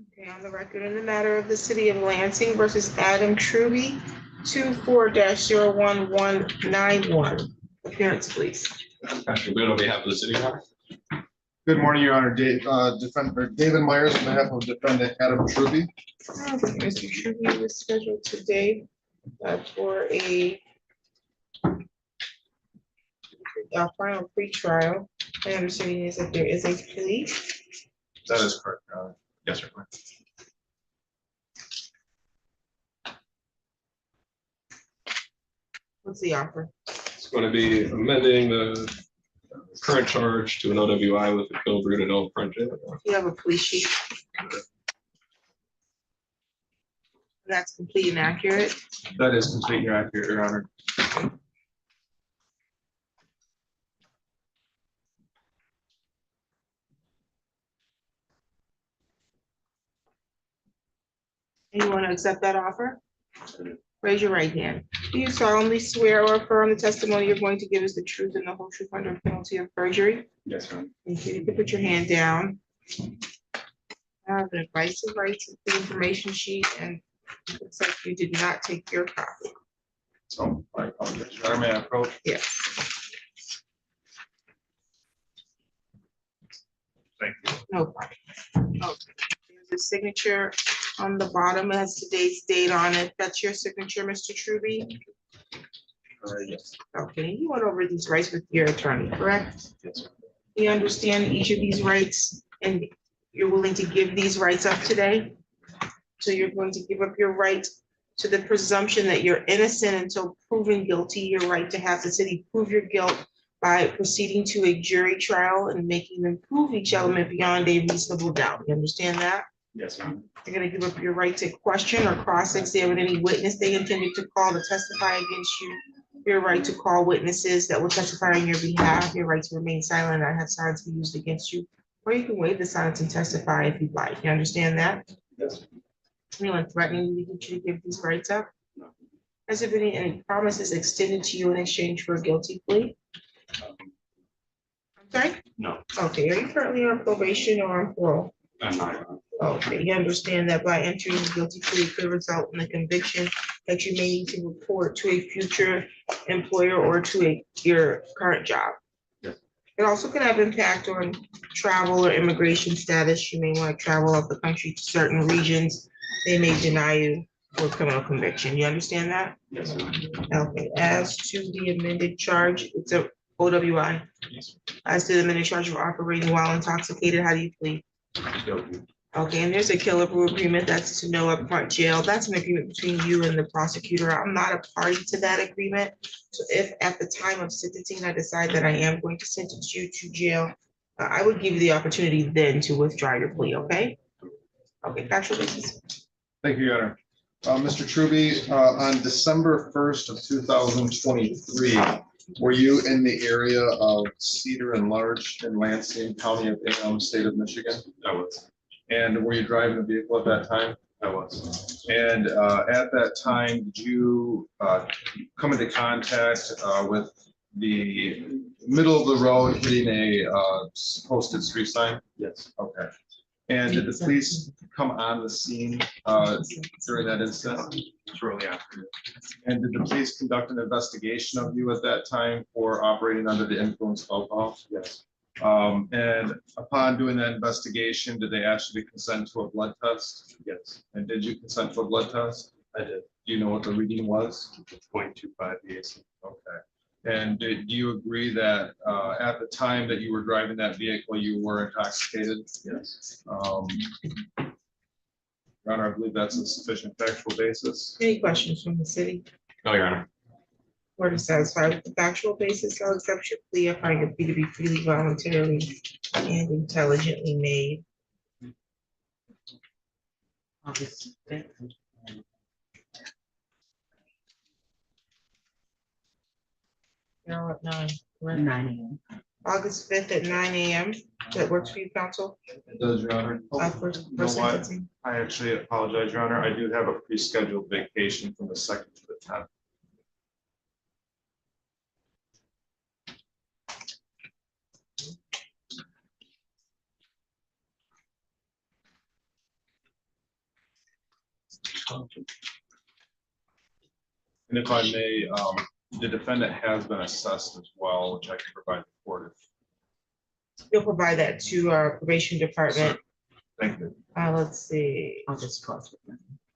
Okay, on the record in the matter of the city of Lansing versus Adam Trouy, 24-01191. Appearance, please. Patrick Boone on behalf of the city. Good morning, Your Honor. David Myers on behalf of defendant Adam Trouy. Okay, Mr. Trouy was scheduled today for a final pre-trial. My understanding is that there is a plea. That is correct, Your Honor. Yes, sir. What's the offer? It's going to be amending the current charge to an OWI with a kill brute adult front jail. You have a plea sheet. That's complete and accurate. That is complete and accurate, Your Honor. You want to accept that offer? Raise your right hand. Do you solemnly swear or affirm the testimony you're going to give is the truth and the whole truth under penalty of perjury? Yes, Your Honor. Thank you. You can put your hand down. I have an advice of rights, the information sheet, and it looks like you did not take your copy. So I apologize, Your Honor. May I approach? Yes. Thank you. No problem. Okay. There's a signature on the bottom. It has today's date on it. That's your signature, Mr. Trouy? Yes. Okay, you went over these rights with your attorney, correct? Yes, sir. You understand each of these rights and you're willing to give these rights up today? So you're going to give up your right to the presumption that you're innocent until proven guilty, your right to have the city prove your guilt by proceeding to a jury trial and making them prove each element beyond a reasonable doubt. You understand that? Yes, ma'am. You're gonna give up your right to question or cross-examine any witness they intended to call to testify against you. Your right to call witnesses that will testify on your behalf, your right to remain silent and have silence be used against you. Or you can waive the silence and testify if you'd like. You understand that? Yes. Anyone threatening you to get you to give these rights up? No. Has there been any promises extended to you in exchange for a guilty plea? I'm sorry? No. Okay, are you currently on probation or on parole? I'm not. Okay, you understand that by entering a guilty plea could result in a conviction that you may need to report to a future employer or to your current job. Yes. It also could have impact on travel or immigration status. You may want to travel out the country to certain regions. They may deny you for criminal conviction. You understand that? Yes. Okay, as to the amended charge, it's a OWI. Yes. As to the amended charge of operating while intoxicated, how do you plead? Guilty. Okay, and there's a killer brew agreement, that's to no upfront jail. That's an agreement between you and the prosecutor. I'm not a party to that agreement. So if at the time of sentencing, I decide that I am going to sentence you to jail, I would give you the opportunity then to withdraw your plea, okay? Okay, factual basis. Thank you, Your Honor. Mr. Trouy, on December 1st of 2023, were you in the area of Cedar and Larch in Lansing County of Ingham, state of Michigan? I was. And were you driving a vehicle at that time? I was. And at that time, did you come into contact with the middle of the road hitting a posted street sign? Yes. Okay. And did the police come on the scene during that incident? Shortly after. And did the police conduct an investigation of you at that time for operating under the influence of alcohol? Yes. And upon doing that investigation, did they actually consent to a blood test? Yes. And did you consent to a blood test? I did. Do you know what the reading was? 0.25 years. Okay. And do you agree that at the time that you were driving that vehicle, you were intoxicated? Yes. Your Honor, I believe that's a sufficient factual basis. Any questions from the city? No, Your Honor. Or satisfied with the factual basis, I'll accept your plea. I find your plea to be freely, voluntarily, and intelligently made. Now at 9. 9 a.m. August 5th at 9 a.m. That works for you, counsel? It does, Your Honor. For You know what? sentencing. I actually apologize, Your Honor. I do have a pre-scheduled vacation from the 2nd to the 10th. And if I may, the defendant has been assessed as well, which I can provide the court. You'll provide that to our probation department. Thank you. Let's see, August 12th.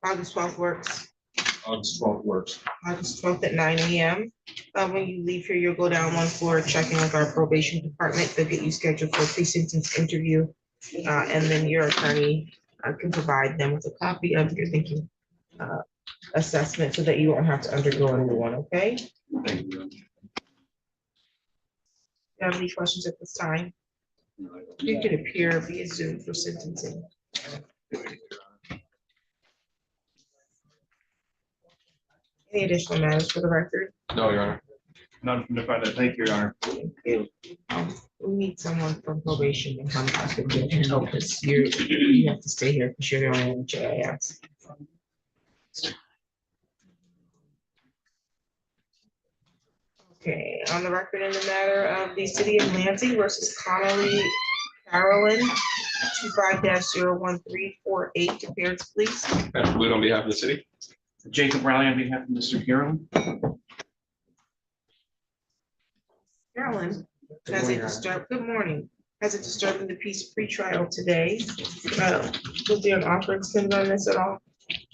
August 12th works. August 12th works. August 12th at 9 a.m. When you leave here, you'll go down one floor, check in with our probation department. They'll get you scheduled for a pre-sentence interview. And then your attorney can provide them with a copy of your thinking assessment so that you won't have to undergo a new one, okay? Thank you. Do you have any questions at this time? You can appear via Zoom for sentencing. Any additional matters for the record? No, Your Honor. None from defendant. Thank you, Your Honor. Thank you. We need someone from probation to come back with you and help us. You have to stay here because you're the only one with JIS. Okay, on the record in the matter of the city of Lansing versus Connelly, Carolyn, 25-01348, appearance, please. Patrick Blue on behalf of the city. Jacob Riley on behalf of Mr. Carroll. Carolyn, has it disturbed, good morning, has it disturbed the peace pre-trial today? Was there an offer extended on this at all?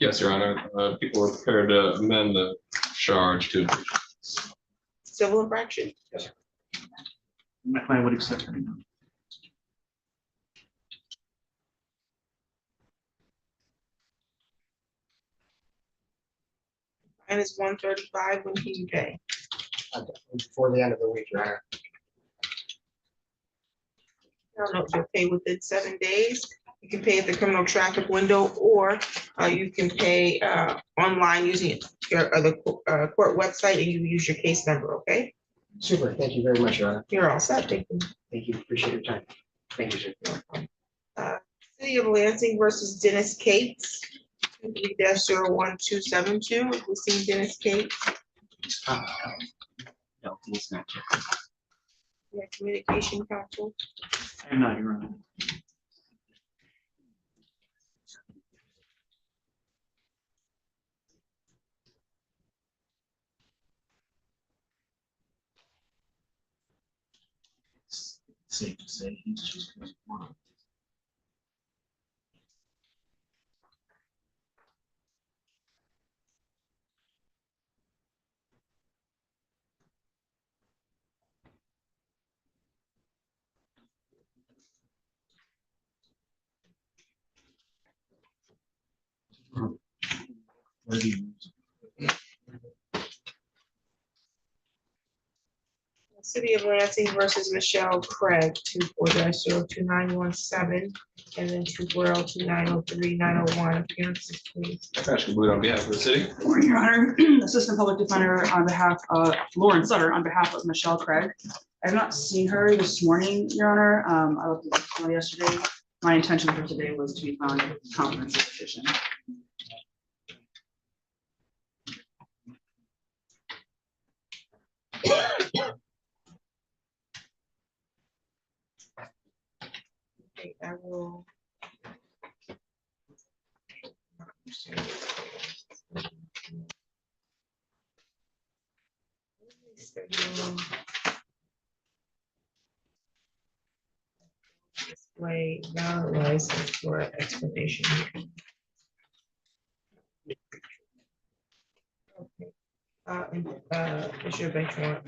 Yes, Your Honor. People were prepared to amend the charge to Civil infraction? My client would accept it. And it's 135, when can you pay? Before the end of the week, Your Honor. I don't know if you'll pay within 7 days. You can pay at the criminal traffic window, or you can pay online using the court website, and you use your case number, okay? Super, thank you very much, Your Honor. You're all set, thank you. Thank you, appreciate your time. Thank you, sir. City of Lansing versus Dennis Cates, 23-01272, if we've seen Dennis Cates, No, it's not yet. yeah, communication counsel. I'm not, Your Honor. It's safe to say he's just one. City of Lansing versus Michelle Craig, 24-02917, and then 24-02903-901, appearances, please. Patrick Blue on behalf of the city. Good morning, Your Honor. Assistant Public Defender on behalf of Lauren Sutter on behalf of Michelle Craig. I have not seen her this morning, Your Honor. I looked at the file yesterday. My intention for today was to be found at the conference petition. Okay, I will. Display valid license for explanation. Okay. What's your bench warrant?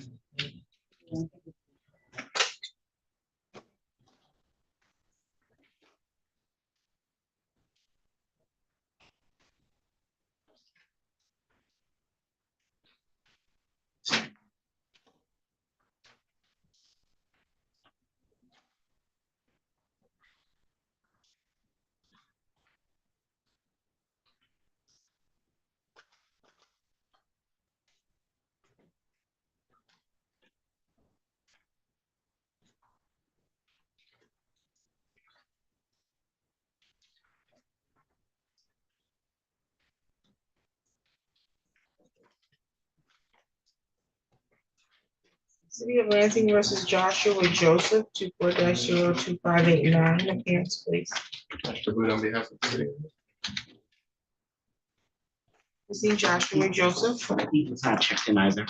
City of Lansing versus Joshua Joseph, 24-02589, appearance, please. Patrick Blue on behalf of the city. See Joshua Joseph. He was not checked in either.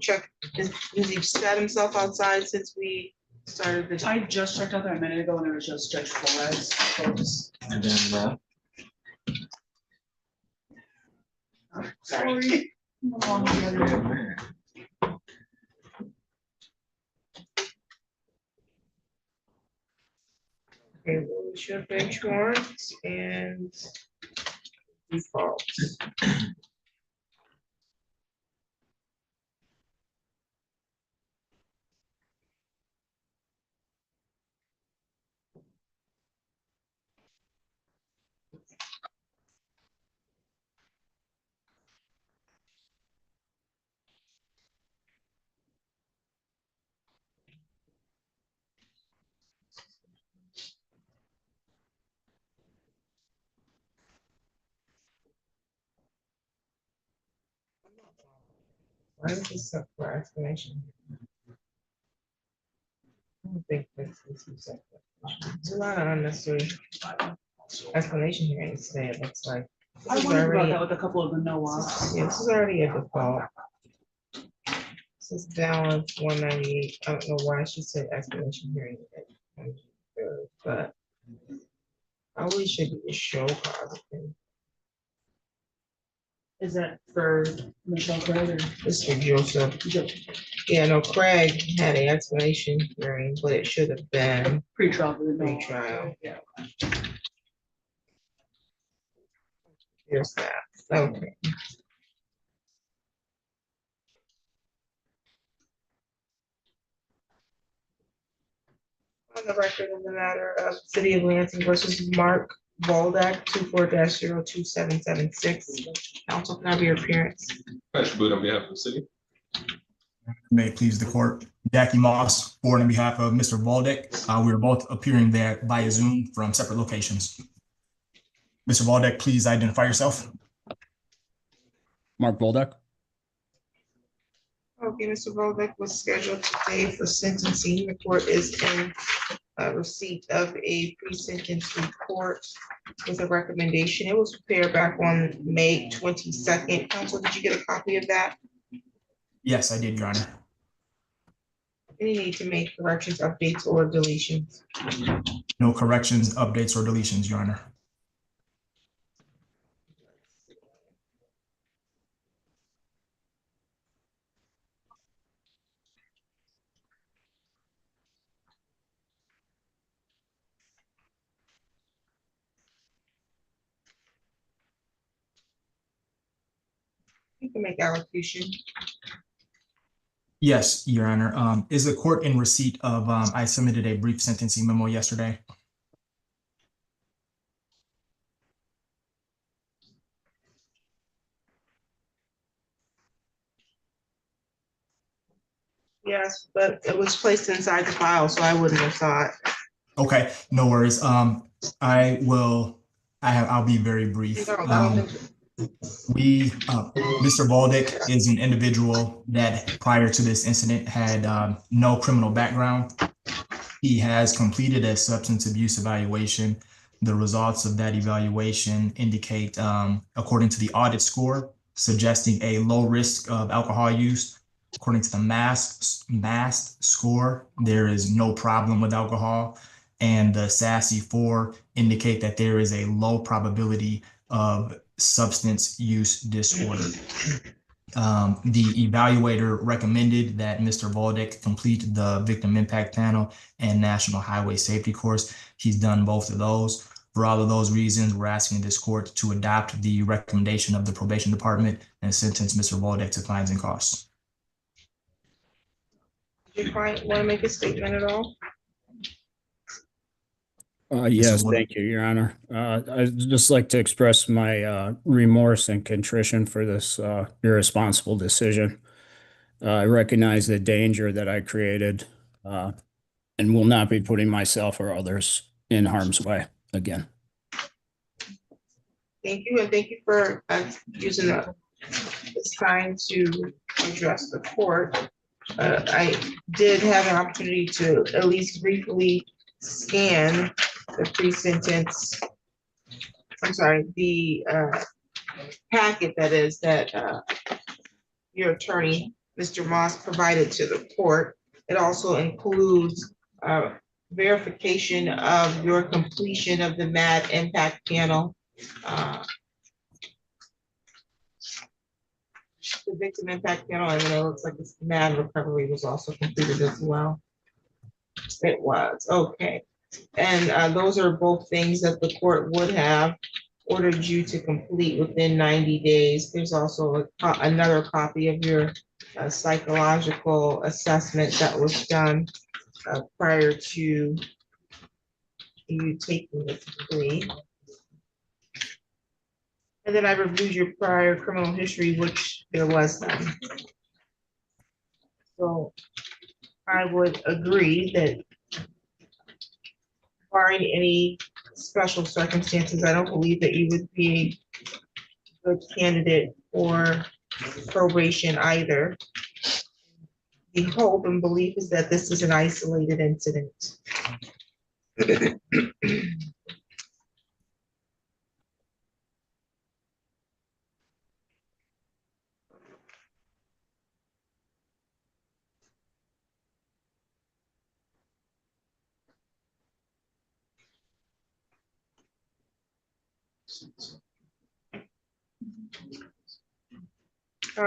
Check, has he sat himself outside since we started the? I just checked out there a minute ago and it was just Judge Flores. And then, Sorry. Okay, what was your bench warrant and default? Why is this up for explanation? I don't think this is up for explanation. There's a lot of unnecessary explanation here instead, it looks like. I This is wondered about already- that with a couple of the no-ops. Yeah, this is already a default. This is balance 198. I don't know why she said explanation hearing. But probably should be a show cause. Is that for Michelle Craig or? Mr. Joseph. Yeah, no, Craig had an explanation hearing, but it should have been Pre-trial. for the no-op. pre-trial. Yeah. Here's that. Okay. On the record in the matter of City of Lansing versus Mark Valdeck, 24-027776. Council, can I have your appearance? Patrick Boot on behalf of the city. May it please the court. Jackie Moss, board on behalf of Mr. Valdeck. We are both appearing there via Zoom from separate locations. Mr. Valdeck, please identify yourself. Mark Valdeck. Okay, Mr. Valdeck was scheduled today for sentencing. The court is in receipt of a pre-sentence report with a recommendation. It was prepared back on May 22nd. Council, did you get a copy of that? Yes, I did, Your Honor. Any need to make corrections, updates, or deletions? No corrections, updates, or deletions, Your Honor. You can make allocution. Yes, Your Honor. Is the court in receipt of, I submitted a brief sentencing memo yesterday. Yes, but it was placed inside the file, so I wouldn't have saw it. Okay, no worries. I'll be very brief. Mr. Valdeck is an individual that prior to this incident had no criminal background. He has completed a substance abuse evaluation. The results of that evaluation indicate, according to the audit score, suggesting a low risk of alcohol use. According to the MAST score, there is no problem with alcohol. And the SASE-4 indicate that there is a low probability of substance use disorder. The evaluator recommended that Mr. Valdeck complete the victim impact panel and national highway safety course. He's done both of those. For all of those reasons, we're asking this court to adopt the recommendation of the probation department and sentence Mr. Valdeck to fines and costs. Did your client want to make a statement at all? Yes, thank you, Your Honor. I'd just like to express my remorse and contrition for this irresponsible decision. I recognize the danger that I created and will not be putting myself or others in harm's way again. Thank you, and thank you for using this time to address the court. I did have an opportunity to at least briefly scan the pre-sentence, I'm sorry, the packet that is that your attorney, Mr. Moss, provided to the court. It also includes verification of your completion of the MAD impact panel. The victim impact panel, and then it looks like this MAD recovery was also completed as well. It was, okay. And those are both things that the court would have ordered you to complete within 90 days. There's also another copy of your psychological assessment that was done prior to you taking the plea. And then I reviewed your prior criminal history, which there was none. So I would agree that barring any special circumstances, I don't believe that you would be a good candidate for probation either. The hope and belief is that this is an isolated incident.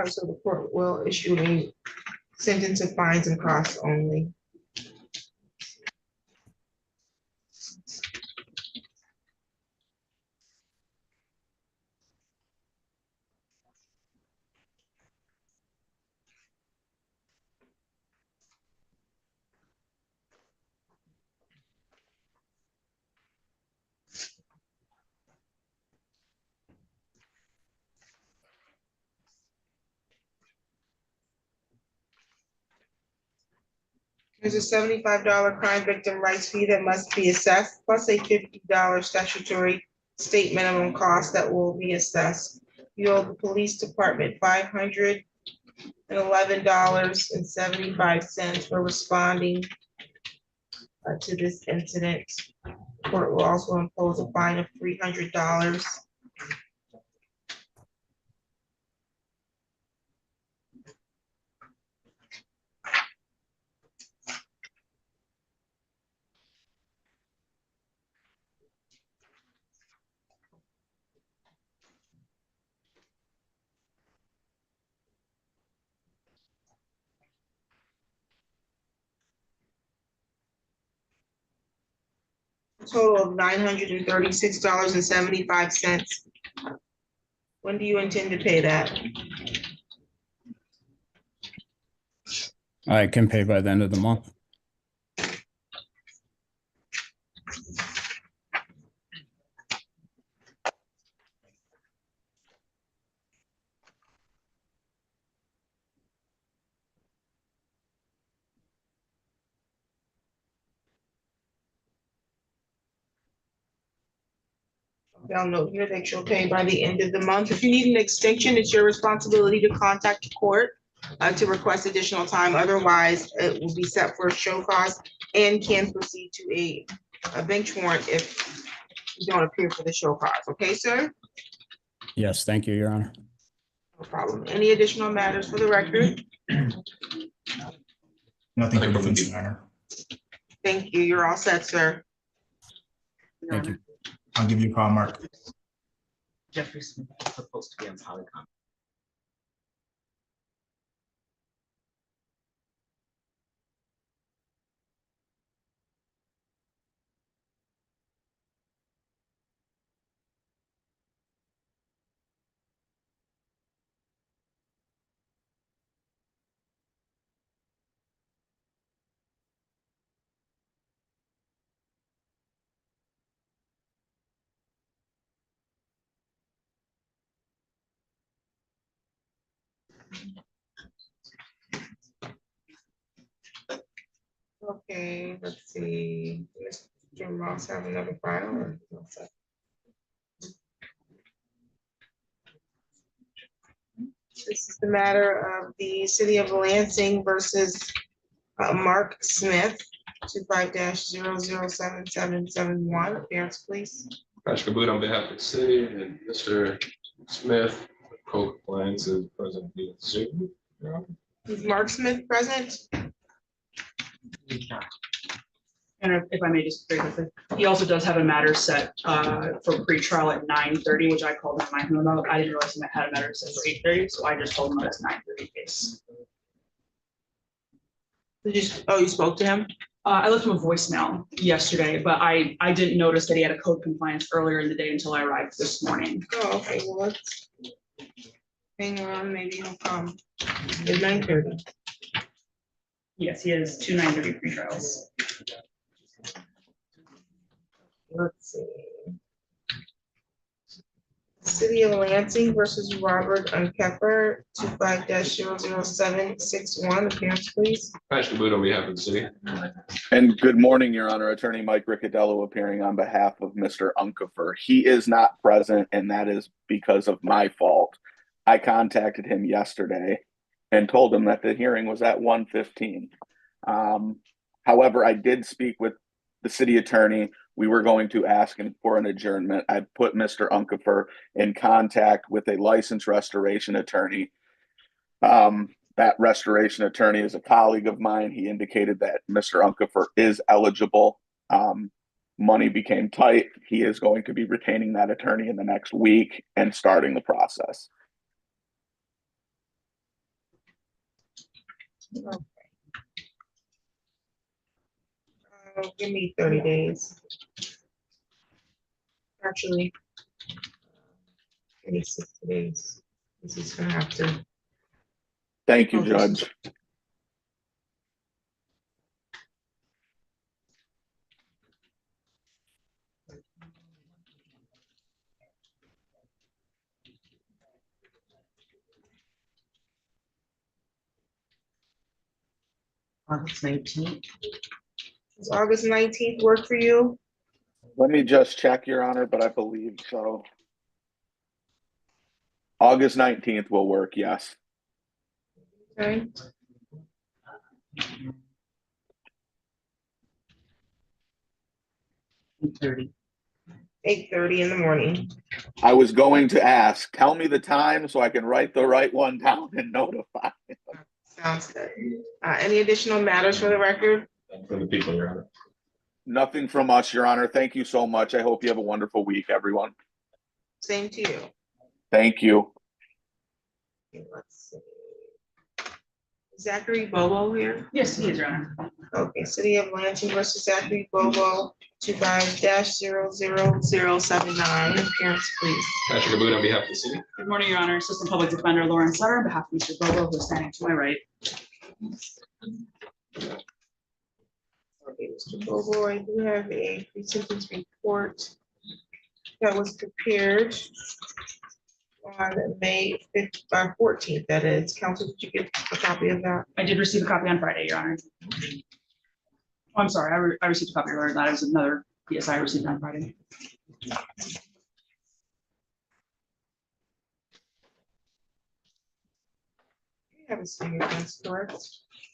So the court will issue a sentence of fines and costs only. There's a $75 crime victim rights fee that must be assessed, plus a $50 statutory state minimum cost that will be assessed. You owe the police department $511.75 for responding to this incident. Court will also impose a fine of $300. Total of $936.75. When do you intend to pay that? I can pay by the end of the month. I'll note here that you'll pay by the end of the month. If you need an extension, it's your responsibility to contact the court to request additional time. Otherwise, it will be set for a show cause and can proceed to a bench warrant if you don't appear for the show cause. Okay, sir? Yes, thank you, Your Honor. No problem. Any additional matters for the record? Nothing for defense, Your Honor. Thank you. You're all set, sir. Thank you. I'll give you a call, Mark. Jeffrey Smith is supposed to be on Polycom. Okay, let's see. Mr. Moss have another file or? This is the matter of the city of Lansing versus Mark Smith, 25-007771. Appearance, please. Patrick Boot on behalf of the city and Mr. Smith, co-compliance is present via Zoom. Is Mark Smith present? And if I may just very quickly, he also does have a matter set for pre-trial at 9:30, which I called him my home about. I didn't realize he had a matter set for 8:30, so I just told him that it's 9:30 case. You spoke to him? I left him a voicemail yesterday, but I didn't notice that he had a code compliance earlier in the day until I arrived this morning. Oh, okay, well, let's hang on, maybe he'll come. It's 9:30. Yes, he has 2 9:30 pre-trials. Let's see. City of Lansing versus Robert Unkefer, 25-00761, appearance please. Patrick Boot on behalf of the city. And good morning, Your Honor. Attorney Mike Riccadello appearing on behalf of Mr. Unkefer. He is not present, and that is because of my fault. I contacted him yesterday and told him that the hearing was at 1:15. However, I did speak with the city attorney. We were going to ask him for an adjournment. I put Mr. Unkefer in contact with a licensed restoration attorney. That restoration attorney is a colleague of mine. He indicated that Mr. Unkefer is eligible. Money became tight. He is going to be retaining that attorney in the next week and starting the process. Give me 30 days. Actually, 60 days. This is gonna have to. Thank you, Judge. August 19th. Does August 19th work for you? Let me just check, Your Honor, but I believe so. August 19th will work, yes. Okay. $8:30. 8:30 in the morning. I was going to ask, tell me the time so I can write the right one down and notify. Sounds good. Any additional matters for the record? For the people, Your Honor. Nothing from us, Your Honor. Thank you so much. I hope you have a wonderful week, everyone. Same to you. Thank you. Okay, let's see. Zachary Bobo here. Yes, he is, Your Honor. Okay, City of Lansing versus Zachary Bobo, 25-00079. Appearance, please. Patrick Boot on behalf of the city. Good morning, Your Honor. Assistant Public Defender Lauren Sutter on behalf of Mr. Bobo, who is standing to my right. Okay, Mr. Bobo, I do have a pre-sentence report that was prepared on May 14th, that is. Counsel, did you get a copy of that? I did receive a copy on Friday, Your Honor. Oh, I'm sorry, I received a copy earlier. That is another PSI I received on Friday. You haven't seen your hands, correct?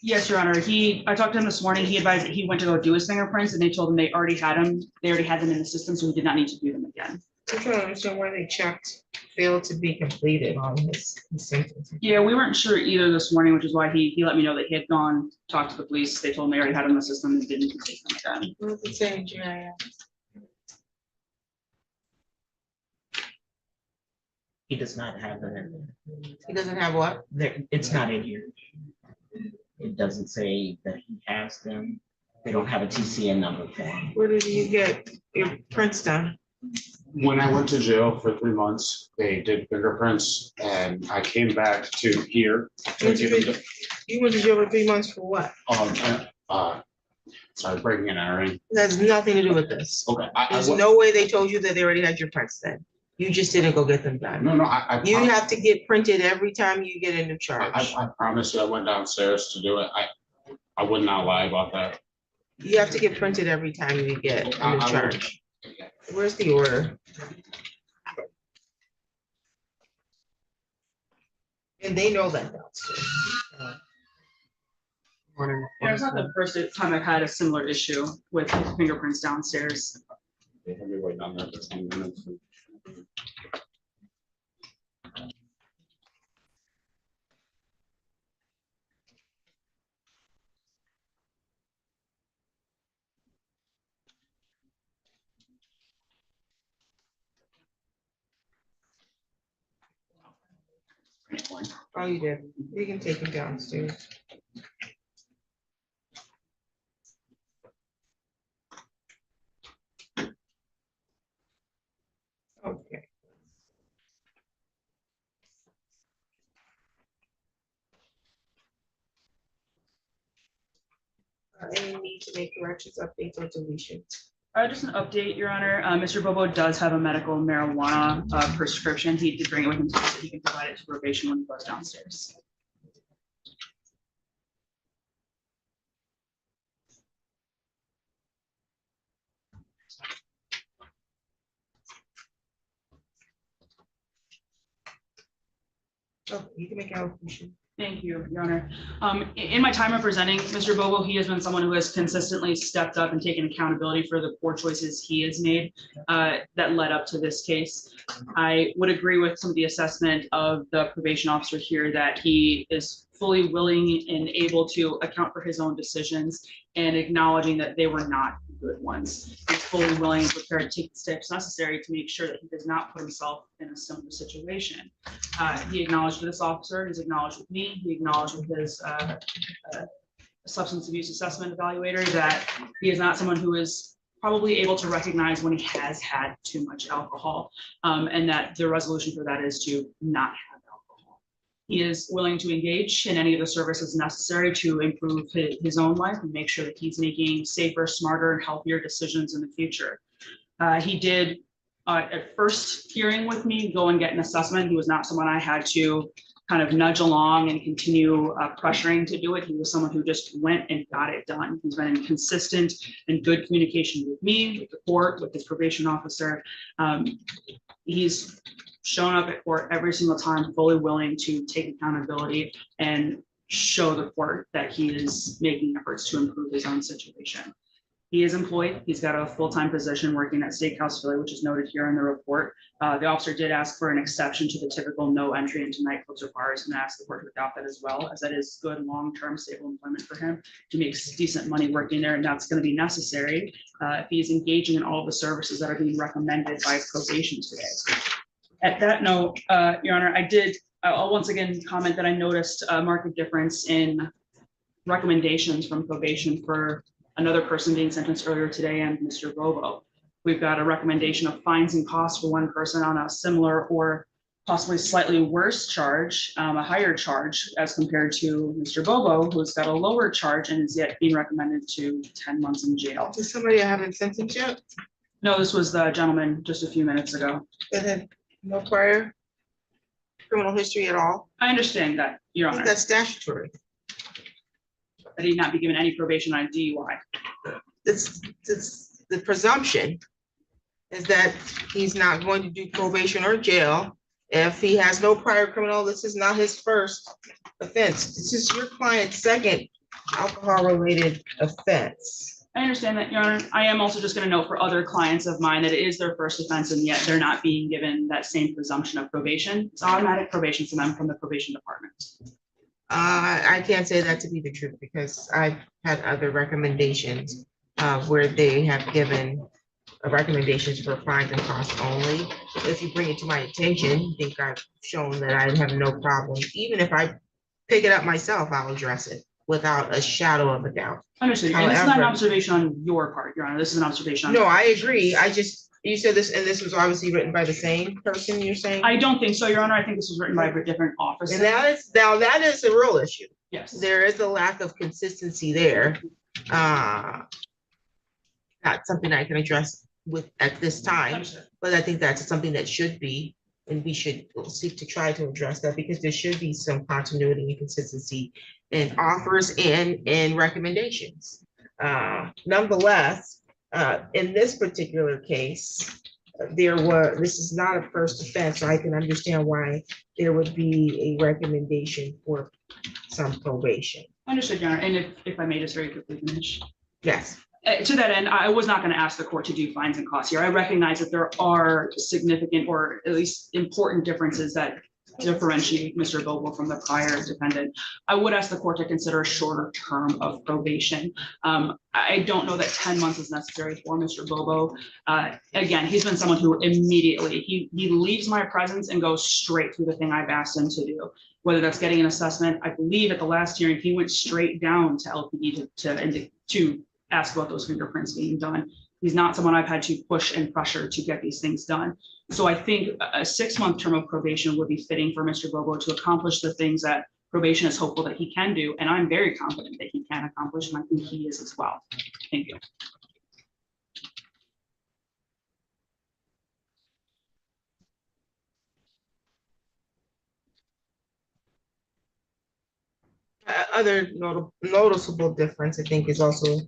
Yes, Your Honor. I talked to him this morning. He advised that he went to go do his fingerprints and they told him they already had them. They already had them in the system, so he did not need to do them again. I'm trying to understand why they checked, failed to be completed on his sentence. Yeah, we weren't sure either this morning, which is why he let me know that he had gone, talked to the police. They told him they already had them in the system and didn't complete them again. What does it say in GIS? He does not have them. He doesn't have what? It's not in here. It doesn't say that he has them. They don't have a TCN number for him. Where did you get your prints done? When I went to jail for 3 months, they did fingerprints and I came back to here. You went to jail for 3 months for what? Sorry, breaking and entering. That has nothing to do with this. Okay. There's no way they told you that they already had your prints then. You just didn't go get them done. No, You have to get printed every time you get a new charge. I promise you, I went downstairs to do it. I would not lie about that. You have to get printed every time you get a new charge. Where's the order? And they know that downstairs. Yeah, it's not the first time I've had a similar issue with fingerprints downstairs. They had me wait down there for 10 minutes. Oh, you did. You can take him downstairs. Okay. Any need to make corrections, updates, or deletions? Just an update, Your Honor. Mr. Bobo does have a medical marijuana prescription. He did bring it with him so that he can provide it to probation when he goes downstairs. Oh, you can make allocation. Thank you, Your Honor. In my time representing Mr. Bobo, he has been someone who has consistently stepped up and taken accountability for the poor choices he has made that led up to this case. I would agree with some of the assessment of the probation officer here that he is fully willing and able to account for his own decisions and acknowledging that they were not good ones. He's fully willing and prepared to take the steps necessary to make sure that he does not put himself in a similar situation. He acknowledged with this officer, he's acknowledged with me, he acknowledged with his substance abuse assessment evaluator that he is not someone who is probably able to recognize when he has had too much alcohol, and that the resolution for that is to not have alcohol. He is willing to engage in any of the services necessary to improve his own life and make sure that he's making safer, smarter, and healthier decisions in the future. He did, at first hearing with me, go and get an assessment. He was not someone I had to kind of nudge along and continue pressuring to do it. He was someone who just went and got it done. He's been in consistent and good communication with me, with the court, with his probation officer. He's shown up at court every single time, fully willing to take accountability and show the court that he is making efforts to improve his own situation. He is employed. He's got a full-time position working at Steakhouse Philly, which is noted here in the report. The officer did ask for an exception to the typical no entry into nightclubs or bars and asked the court to adopt that as well, as that is good long-term stable employment for him to make decent money working there, and that's going to be necessary if he's engaging in all of the services that are being recommended by probation today. At that note, Your Honor, I'll once again comment that I noticed a marked difference in recommendations from probation for another person being sentenced earlier today and Mr. Bobo. We've got a recommendation of fines and costs for one person on a similar or possibly slightly worse charge, a higher charge as compared to Mr. Bobo, who's got a lower charge and is yet being recommended to 10 months in jail. Is somebody I haven't sentenced yet? No, this was the gentleman just a few minutes ago. That had no prior criminal history at all? I understand that, Your I think Honor. that's statutory. That he not be given any probation on DUI. It's the presumption is that he's not going to do probation or jail if he has no prior criminal. This is not his first offense. This is your client's second alcohol-related offense. I understand that, Your Honor. I am also just going to note for other clients of mine that it is their first offense and yet they're not being given that same presumption of probation. It's automatic probation for them from the probation department. I can't say that to be the truth because I've had other recommendations where they have given recommendations for fines and costs only. If you bring it to my attention, I think I've shown that I have no problem. Even if I pick it up myself, I'll address it without a shadow of a doubt. Understood. And this is not an However- observation on your part, Your Honor. This is an observation on. No, I agree. You said this, and this was obviously written by the same person, you're saying? I don't think so, Your Honor. I think this was written by a different officer. And that is a real issue. Yes. There is a lack of consistency there. Not something I can address with at this time, Understood. but I think that's something that should be, and we should seek to try to address that because there should be some continuity and consistency in offers and in recommendations. Nonetheless, in this particular case, this is not a first offense, so I can understand why there would be a recommendation for some probation. Understood, Your Honor. And if I may just very quickly finish. Yes. To that end, I was not going to ask the court to do fines and costs here. I recognize that there are significant or at least important differences that differentiate Mr. Bobo from the prior defendant. I would ask the court to consider a shorter term of probation. I don't know that 10 months is necessary for Mr. Bobo. Again, he's been someone who immediately, he leaves my presence and goes straight through the thing I've asked him to do. Whether that's getting an assessment, I believe at the last hearing, he went straight down to LPD to ask about those fingerprints being done. He's not someone I've had to push and pressure to get these things done. So I think a 6-month term of probation would be fitting for Mr. Bobo to accomplish the things that probation is hopeful that he can do. And I'm very confident that he can accomplish, and I think he is as well. Thank you. Other noticeable difference, I think, is also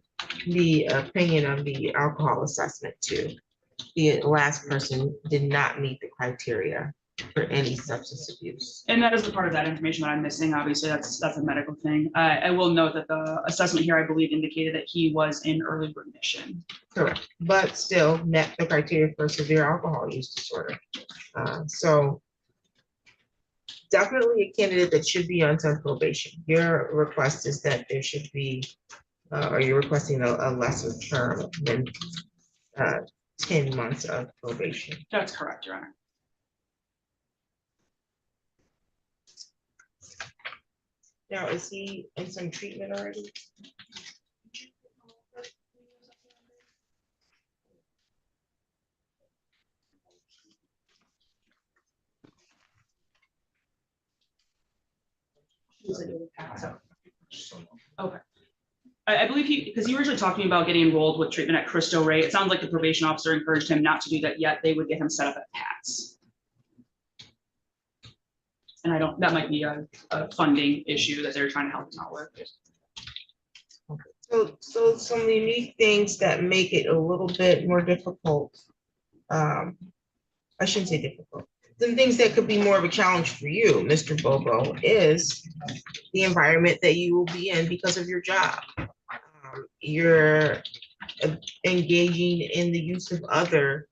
the opinion of the alcohol assessment too. The last person did not meet the criteria for any substance abuse. And that is the part of that information that I'm missing. Obviously, that's a medical thing. I will note that the assessment here, I believe, indicated that he was in early remission. Correct, but still met the criteria for severe alcohol use disorder. So definitely a candidate that should be on some probation. Your request is that there should be, or you're requesting a lesser term than 10 months of probation. That's correct, Your Honor. Now, is he in some treatment already? Okay. I believe because he originally talked to me about getting enrolled with treatment at Cristo Ray. It sounds like the probation officer encouraged him not to do that yet. They would get him set up at PATS. And that might be a funding issue that they're trying to help him out with. So some unique things that make it a little bit more difficult. I shouldn't say difficult. Some things that could be more of a challenge for you, Mr. Bobo, is the environment that you will be in because of your job. You're engaging in the use of other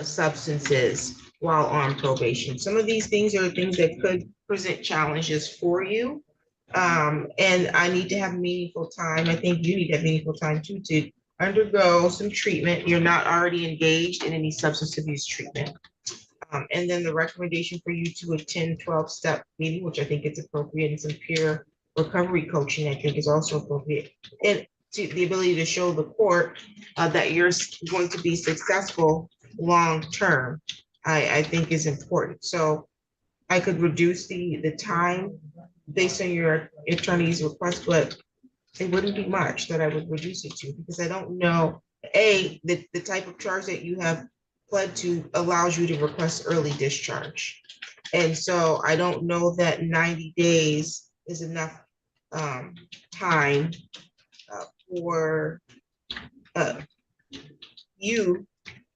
substances while on probation. Some of these things are things that could present challenges for you. And I need to have meaningful time. I think you need to have meaningful time too, to undergo some treatment. You're not already engaged in any substance abuse treatment. And then the recommendation for you to attend 12-step meeting, which I think is appropriate, and some peer recovery coaching, I think is also appropriate. And to the ability to show the court that you're going to be successful long-term, I think is important. So I could reduce the time based on your attorney's request, but it wouldn't be much that I would reduce it to, because I don't know, the type of charge that you have pled to allows you to request early discharge. And so I don't know that 90 days is enough time for you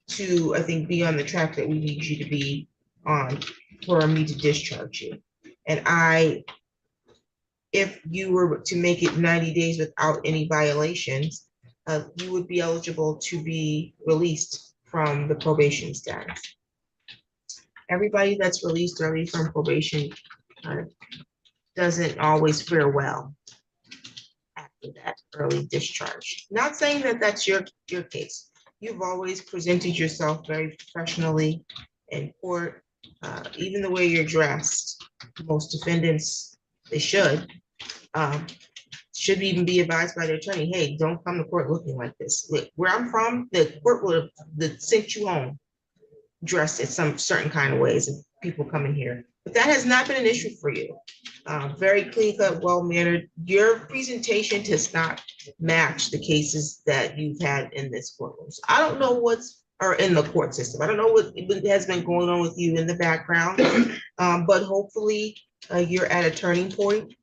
to, I think, be on the track that we need you to be on for me to discharge you. And if you were to make it 90 days without any violations, you would be eligible to be released from the probation status. Everybody that's released early from probation doesn't always fare well after that early discharge. Not saying that that's your case. You've always presented yourself very professionally in court, even the way you're dressed. Most defendants, they should even be advised by their attorney, hey, don't come to court looking like this. Look, where I'm from, the court would have sent you home dressed in some certain kind of ways if people come in here. But that has not been an issue for you. Very clean cut, well-mannered. Your presentation does not match the cases that you've had in this courtroom. So I don't know or in the court system. I don't know what has been going on with you in the background, but hopefully you're at a turning point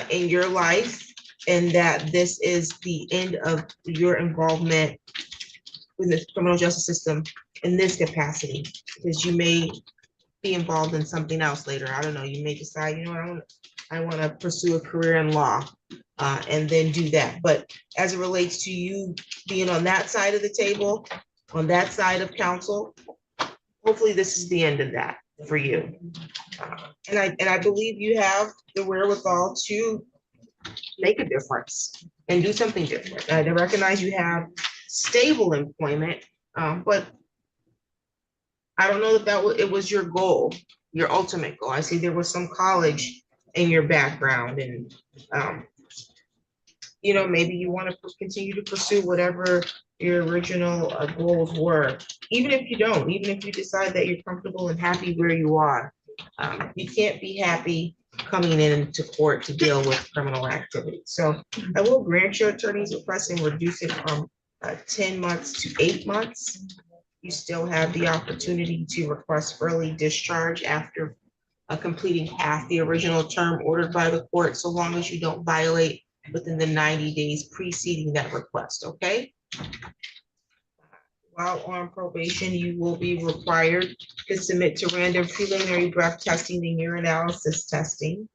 in your life, and that this is the end of your involvement in the criminal justice system in this capacity, because you may be involved in something else later. I don't know, you may decide, you know, I want to pursue a career in law and then do that. But as it relates to you being on that side of the table, on that side of counsel, hopefully this is the end of that. for you. And I believe you have the wherewithal to make a difference and do something different. I recognize you have stable employment, but I don't know if it was your goal, your ultimate goal. I see there was some college in your background, and maybe you want to continue to pursue whatever your original goals were. Even if you don't, even if you decide that you're comfortable and happy where you are, you can't be happy coming into court to deal with criminal activity. So I will grant your attorney's request and reduce it from 10 months to 8 months. You still have the opportunity to request early discharge after completing half the original term ordered by the court, so long as you don't violate within the 90 days preceding that request, okay? While on probation, you will be required to submit to random preliminary breath testing and urinalysis testing.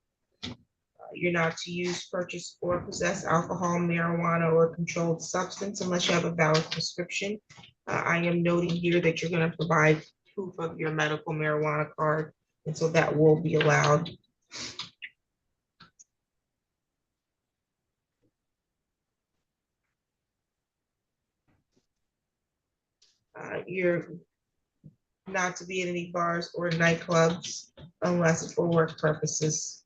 You're not to use, purchase, or possess alcohol, marijuana, or controlled substance unless you have a valid prescription. I am noting here that you're going to provide proof of your medical marijuana card, and so that will be allowed. You're not to be in any bars or nightclubs unless for work purposes.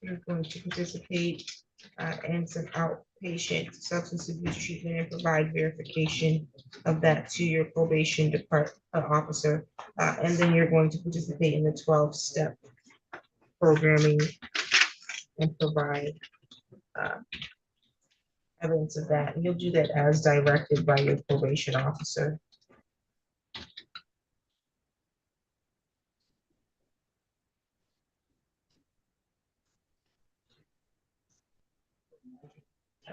You're going to participate in some outpatient substance abuse treatment and provide verification of that to your probation department officer. And then you're going to participate in the 12-step programming and provide evidence of that. And you'll do that as directed by your probation officer.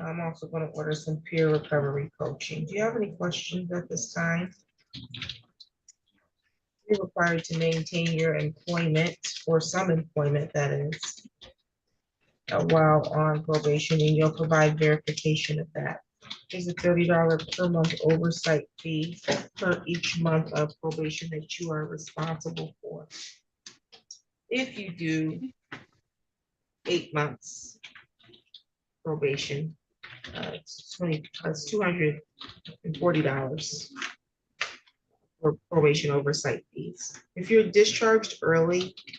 I'm also going to order some peer recovery coaching. Do you have any questions at this time? You're required to maintain your employment, or some employment that is, while on probation, and you'll provide verification of that. There's a $30 per month oversight fee per each month of probation that you are responsible for. If you do 8 months probation, it's $240 for probation oversight fees. If you're discharged early, you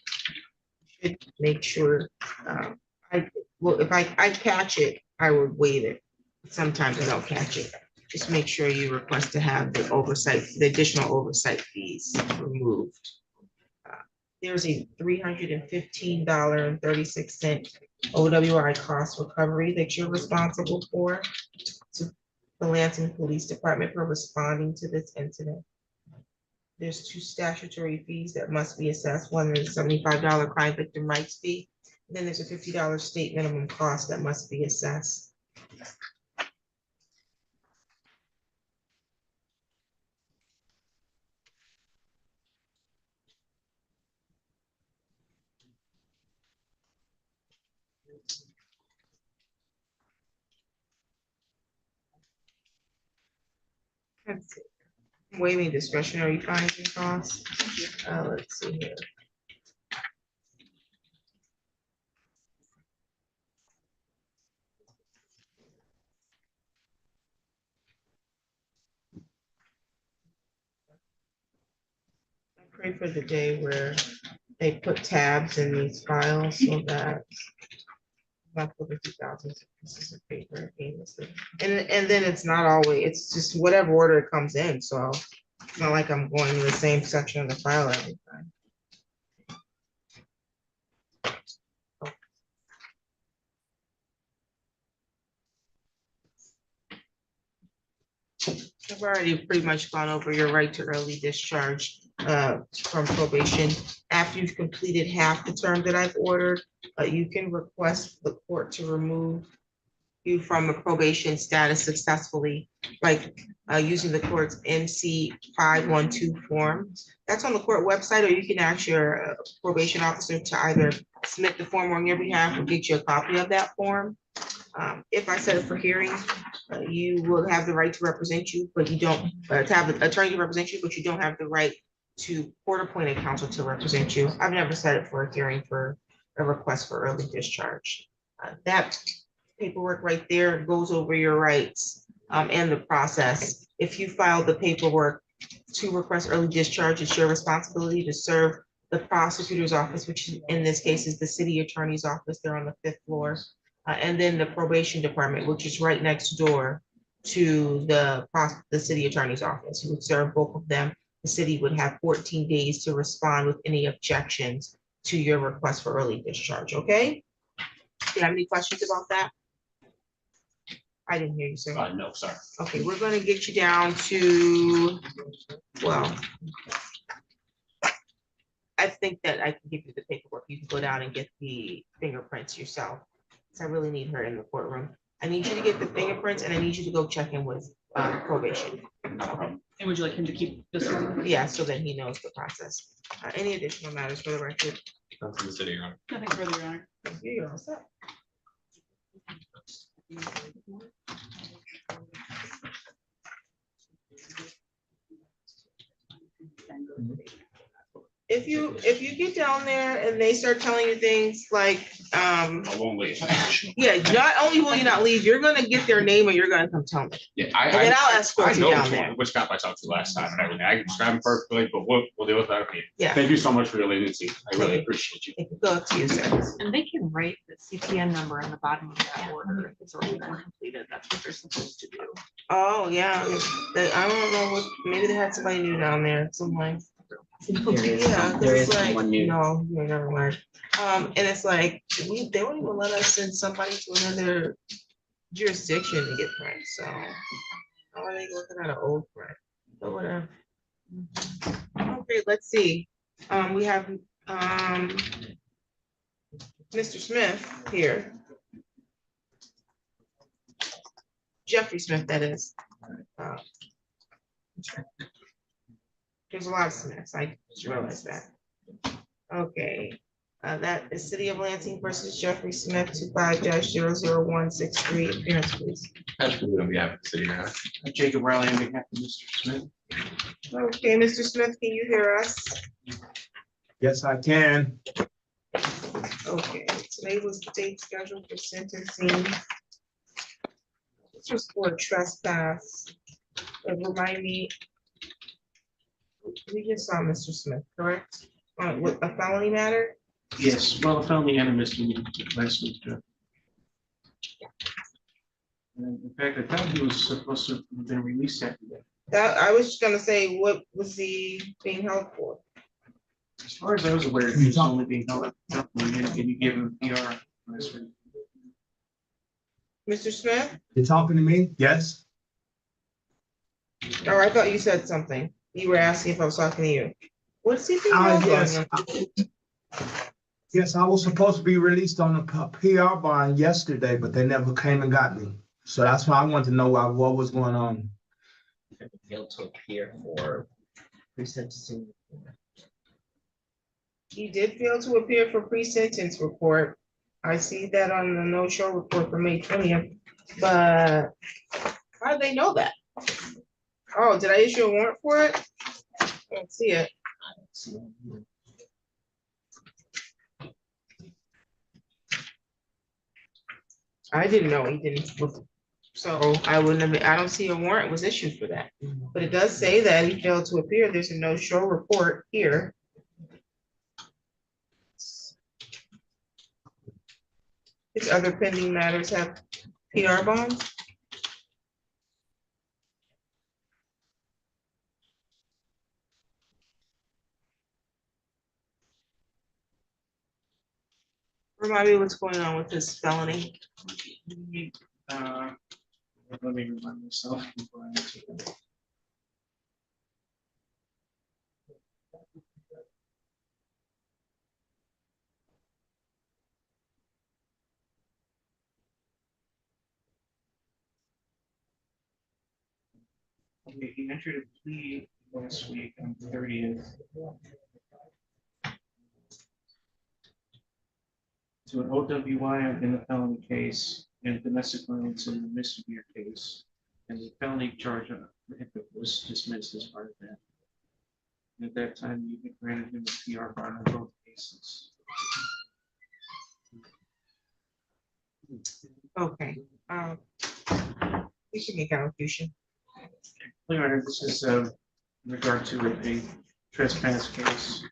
should make sure, if I catch it, I would waive it. Sometimes I don't catch it. Just make sure you request to have the additional oversight fees removed. There's a $315.36 OWI cost recovery that you're responsible for to the Lansing Police Department for responding to this incident. There's 2 statutory fees that must be assessed. One is $75 crime victim rights fee. And then there's a $50 state minimum cost that must be assessed. That's it. Waiving discretionary fines and costs. Let's see here. I pray for the day where they put tabs in these files so that not over 2,000 pieces of paper. And then it's not always, it's just whatever order it comes in. So it's not like I'm going to the same section of the file every time. I've already pretty much gone over your right to early discharge from probation. After you've completed half the term that I've ordered, you can request the court to remove you from a probation status successfully, like using the court's MC 512 form. That's on the court website, or you can ask your probation officer to either submit the form on your behalf or get you a copy of that form. If I set it for hearing, you will have the right to represent you, but you don't, to have an attorney to represent you, but you don't have the right to court-appointed counsel to represent you. I've never set it for a hearing for a request for early discharge. That paperwork right there goes over your rights and the process. If you file the paperwork to request early discharge, it's your responsibility to serve the prosecutor's office, which in this case is the city attorney's office. They're on the 5th floor. And then the probation department, which is right next door to the city attorney's office. You would serve both of them. The city would have 14 days to respond with any objections to your request for early discharge, okay? Do you have any questions about that? I didn't hear you, sir. No, sorry. Okay, we're gonna get you down to, well, I think that I can give you the paperwork. You can go down and get the fingerprints yourself. So I really need her in the courtroom. I need you to get the fingerprints and I need you to go check in with probation. And would you like him to keep this one? Yeah, so that he knows the process. Any additional matters for the record? That's in the city, Your Honor. Nothing further, Your Honor. You're all set. If you get down there and they start telling you things like, I won't leave. yeah, not only will you not leave, you're gonna get their name and you're gonna come tell me. Yeah, And then I'll escort you down there. which cop I talked to last time and everything. I can describe him perfectly, but we'll deal with that. Yeah. Thank you so much for your leniency. I really appreciate you. Go to you, sir. And they can write the CPN number on the bottom of that order if it's already been completed. That's what they're supposed to do. Oh, yeah. I don't know what, maybe they had somebody new down there, someone. Yeah, There is it's like, someone new. no, never mind. And it's like, they won't even let us send somebody to another jurisdiction to get prints, so. How are they looking at an old print? But whatever. Okay, let's see. We have, Mr. Smith here. Jeffrey Smith, that is. There's a lot of Smiths, I just realized that. Okay, that is City of Lansing versus Jeffrey Smith, 25-00163, appearance please. Actually, on behalf of the city, Your Honor. Jacob Riley on behalf of Mr. Smith. Okay, Mr. Smith, can you hear us? Yes, I can. Okay, today was the date scheduled for sentencing. This was for a trespass. Remind me. We just saw Mr. Smith, correct? With a felony matter? Yes, well, a felony and a misdemeanor last week. And in fact, I thought he was supposed to have been released after that. That, I was just gonna say, what was he being held for? As far as I was aware, he was only being held up. And you gave him PR last week. Mr. Smith? You talking to me? Yes. Oh, I thought you said something. You were asking if I was talking to you. What's he being held Yes. on? Yes, I was supposed to be released on a PR bond yesterday, but they never came and got me. So that's why I wanted to know what was going on. Failed to appear for pre-sentencing. He did fail to appear for pre-sentence report. I see that on the no-show report for May 20th, but how do they know that? Oh, did I issue a warrant for it? I don't see it. I didn't know he didn't, so I wouldn't have, I don't see a warrant was issued for that. But it does say that he failed to appear. There's a no-show report here. His other pending matters have PR bonds. Remind me what's going on with this felony. Let me remind myself before I answer that. Okay, he entered a plea last week on the 30th. To an OWI in the felony case and domestic violence in the misdemeanor case. And the felony charge was dismissed as part of that. And at that time, you had granted him a PR bond on both cases. Okay, we should make allocution. Your Honor, this is in regard to a trespass case.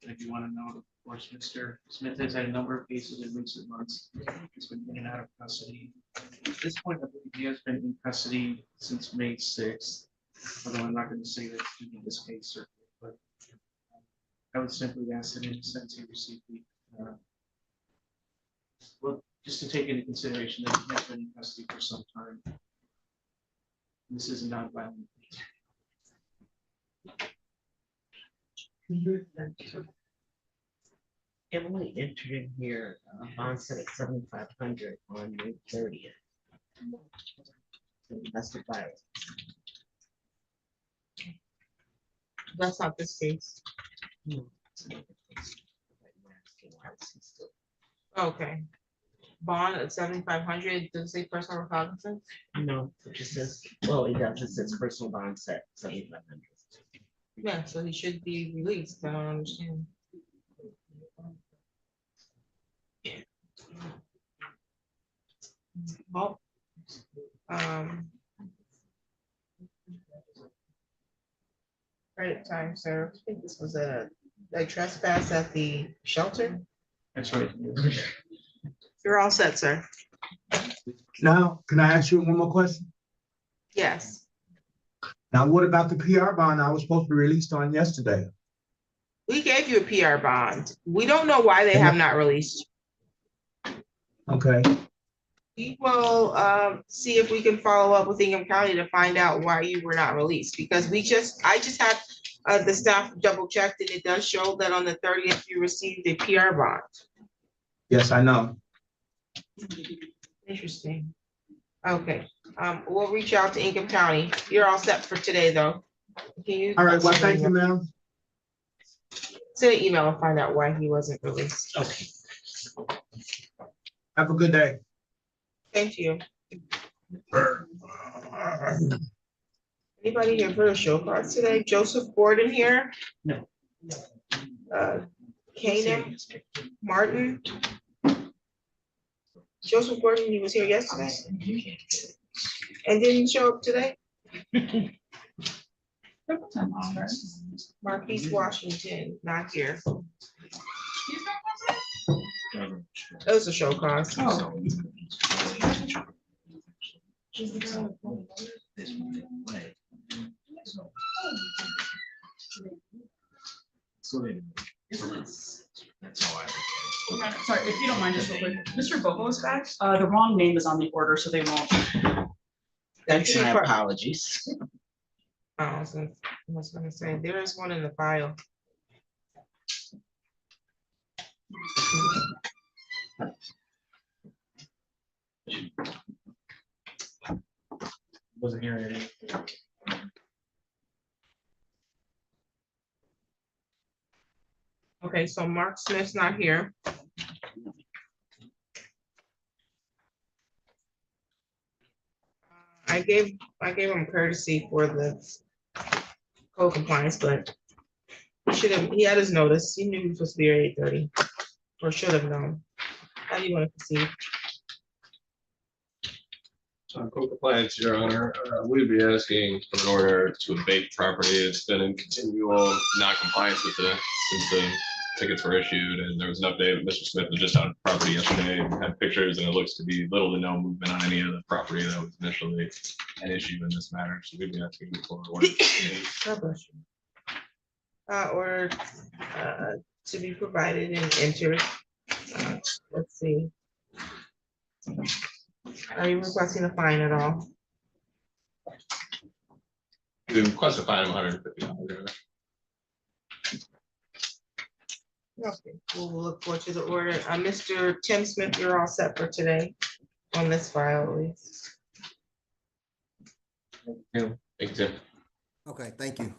If you want to know, of course, Mr. Smith has had a number of cases in recent months. He's been in and out of custody. At this point, I believe he has been in custody since May 6th. Although I'm not going to say that he did this case certainly, but I would simply ask that in the sense he received the, well, just to take into consideration that he has been in custody for some time. This is a non-violent. Emily entered in here, bond set at 7,500 on May 30th. Domestic violence. That's not this case. Okay. Bond at 7,500, does it say personal recognizance? No, it just says, well, it does, it says personal bond set 7,500. Yeah, so he should be released, I don't understand. Well, credit time, sir. I think this was a trespass at the shelter. That's right. You're all set, sir. Now, can I ask you one more question? Yes. Now, what about the PR bond I was supposed to be released on yesterday? We gave you a PR bond. We don't know why they have not released. Okay, We will see if we can follow up with Ingham County to find out why you were not released, because I just had the staff double checked and it does show that on the 30th you received a PR bond. yes, I know. Interesting. Okay, we'll reach out to Ingham County. You're all set for today, though. Can you? All right, well, thank you, ma'am. Send an email and find out why he wasn't released. Okay. Have a good day. Thank you. Anybody here for the show cards today? Joseph Gordon here? No. Kanan Martin? Joseph Gordon, he was here yesterday and didn't show up today? Marquise Washington, not here. That was a show cause. That's how I. Sorry, if you don't mind, just real quick, Mr. Bobo is back. The wrong name is on the order, so they won't. That's my apologies. Oh, I was gonna say, there is one in the file. Wasn't hearing anything. Okay, so Mark Smith's not here. I gave him courtesy for the code compliance, but he had his notice. He knew he was supposed to be here at 8:30, or should have known. How do you want to proceed? Code compliance, Your Honor, we'd be asking for an order to abate property. It's been in continual non-compliance with since the tickets were issued, and there was an update. Mr. Smith was just on property yesterday and had pictures, and it looks to be little to no movement on any of the property that was initially an issue in this matter. So we'd be asking for an order. God bless you. Order to be provided and entered. Let's see. Are you requesting a fine at all? We request a fine of $150. Okay, we'll look forward to the order. Mr. Tim Smith, you're all set for today on this file, at least. Thank you. Okay, thank you.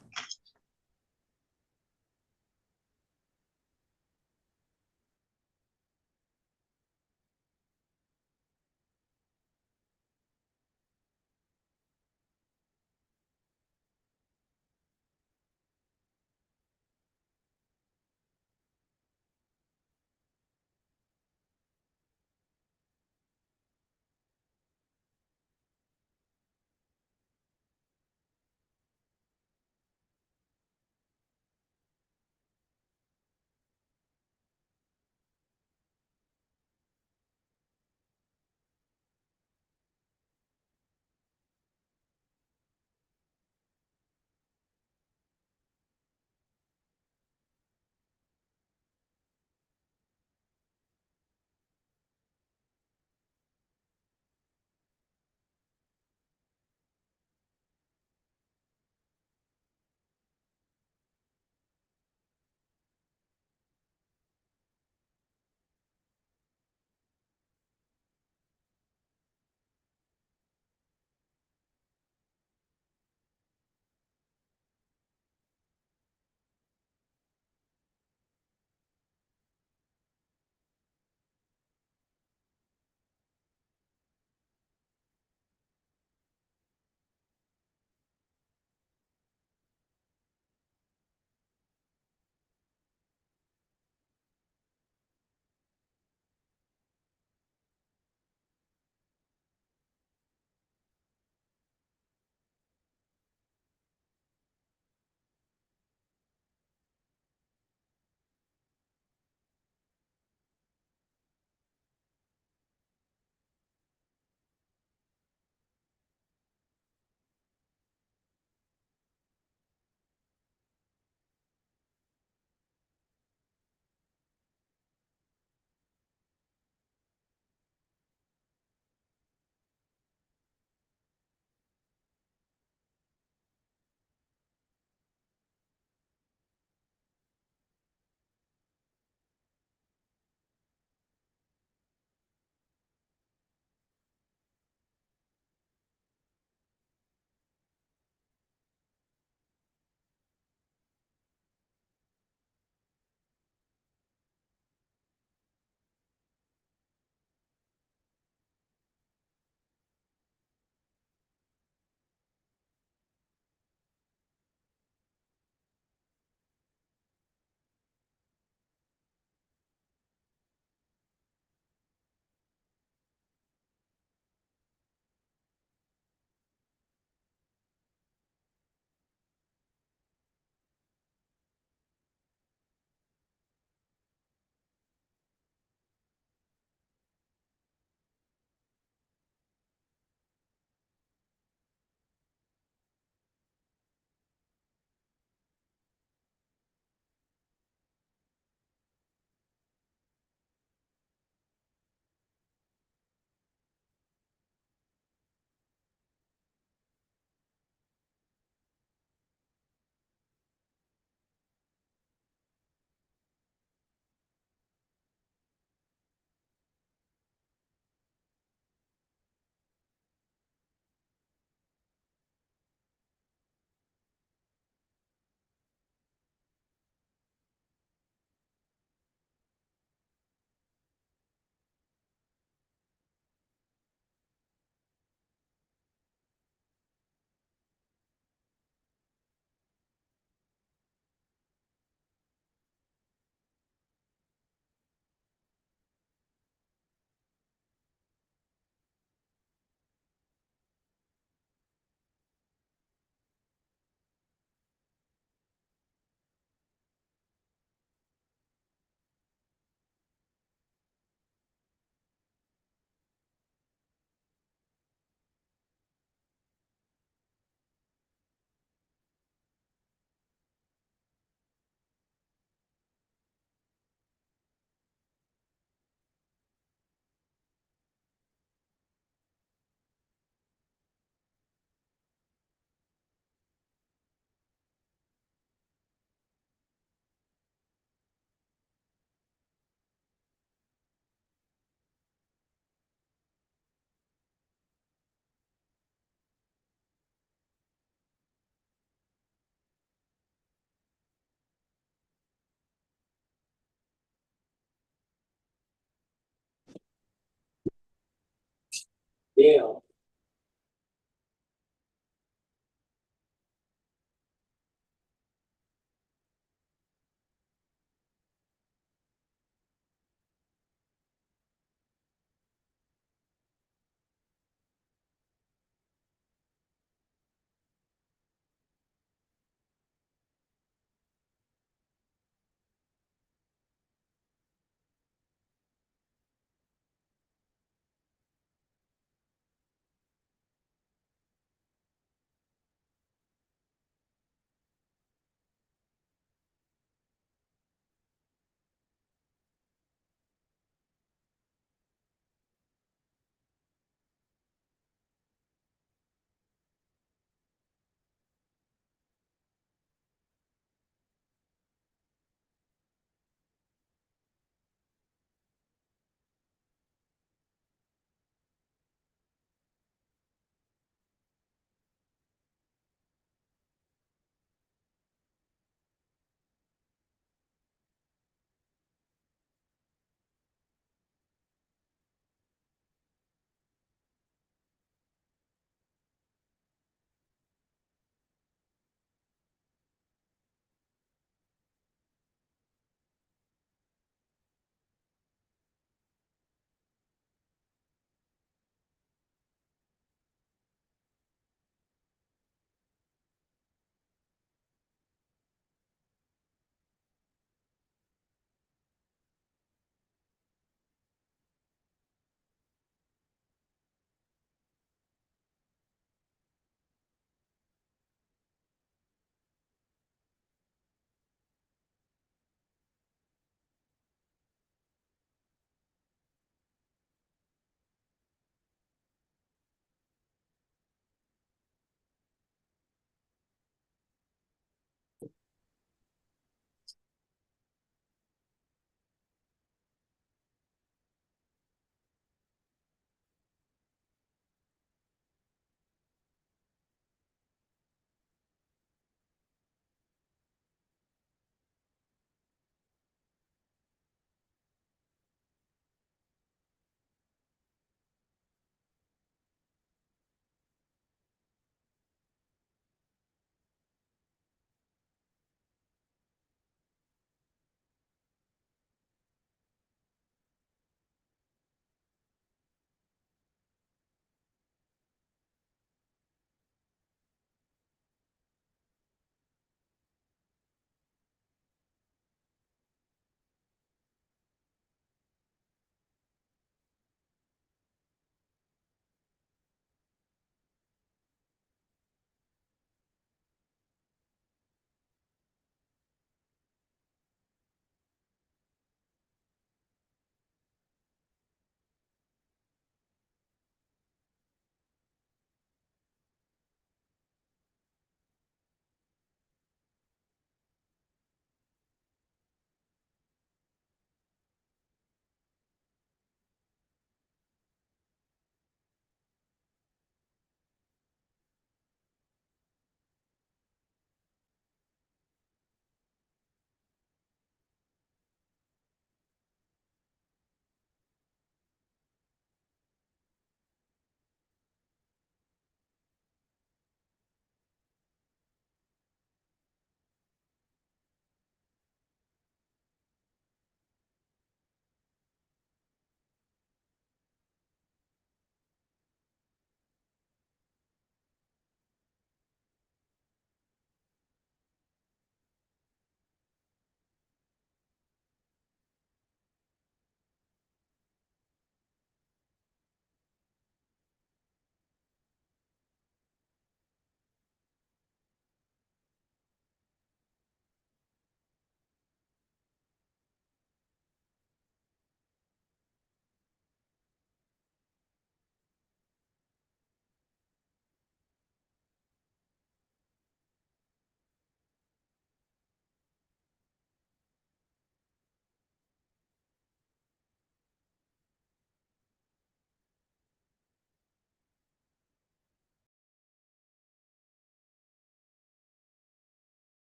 Yeah.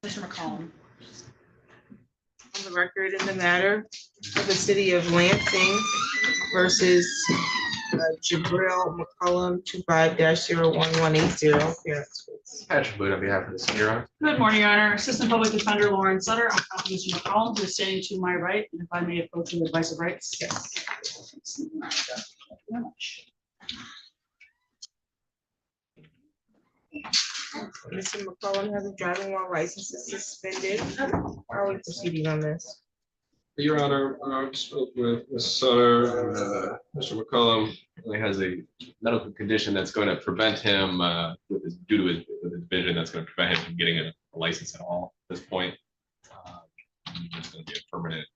Commissioner McCollum. On the record in the matter of the city of Lansing versus Gabriel McCollum 25-01180. Appearance, please. Patrick Boone on behalf of the city, Your Honor. Good morning, Your Honor. Assistant Public Defender Lauren Sutter. I'm calling Mr. McCollum, who is standing to my right, and if I may approach with advice of rights. Yes. Thank you very much. Mr. McCollum has a driving while license is suspended. How are we proceeding on this? Your Honor, I spoke with Ms. Sutter. Mr. McCollum only has a medical condition that's going to prevent him, due to his vision, that's going to prevent him from getting a license at all at this point. It's going to be a permanent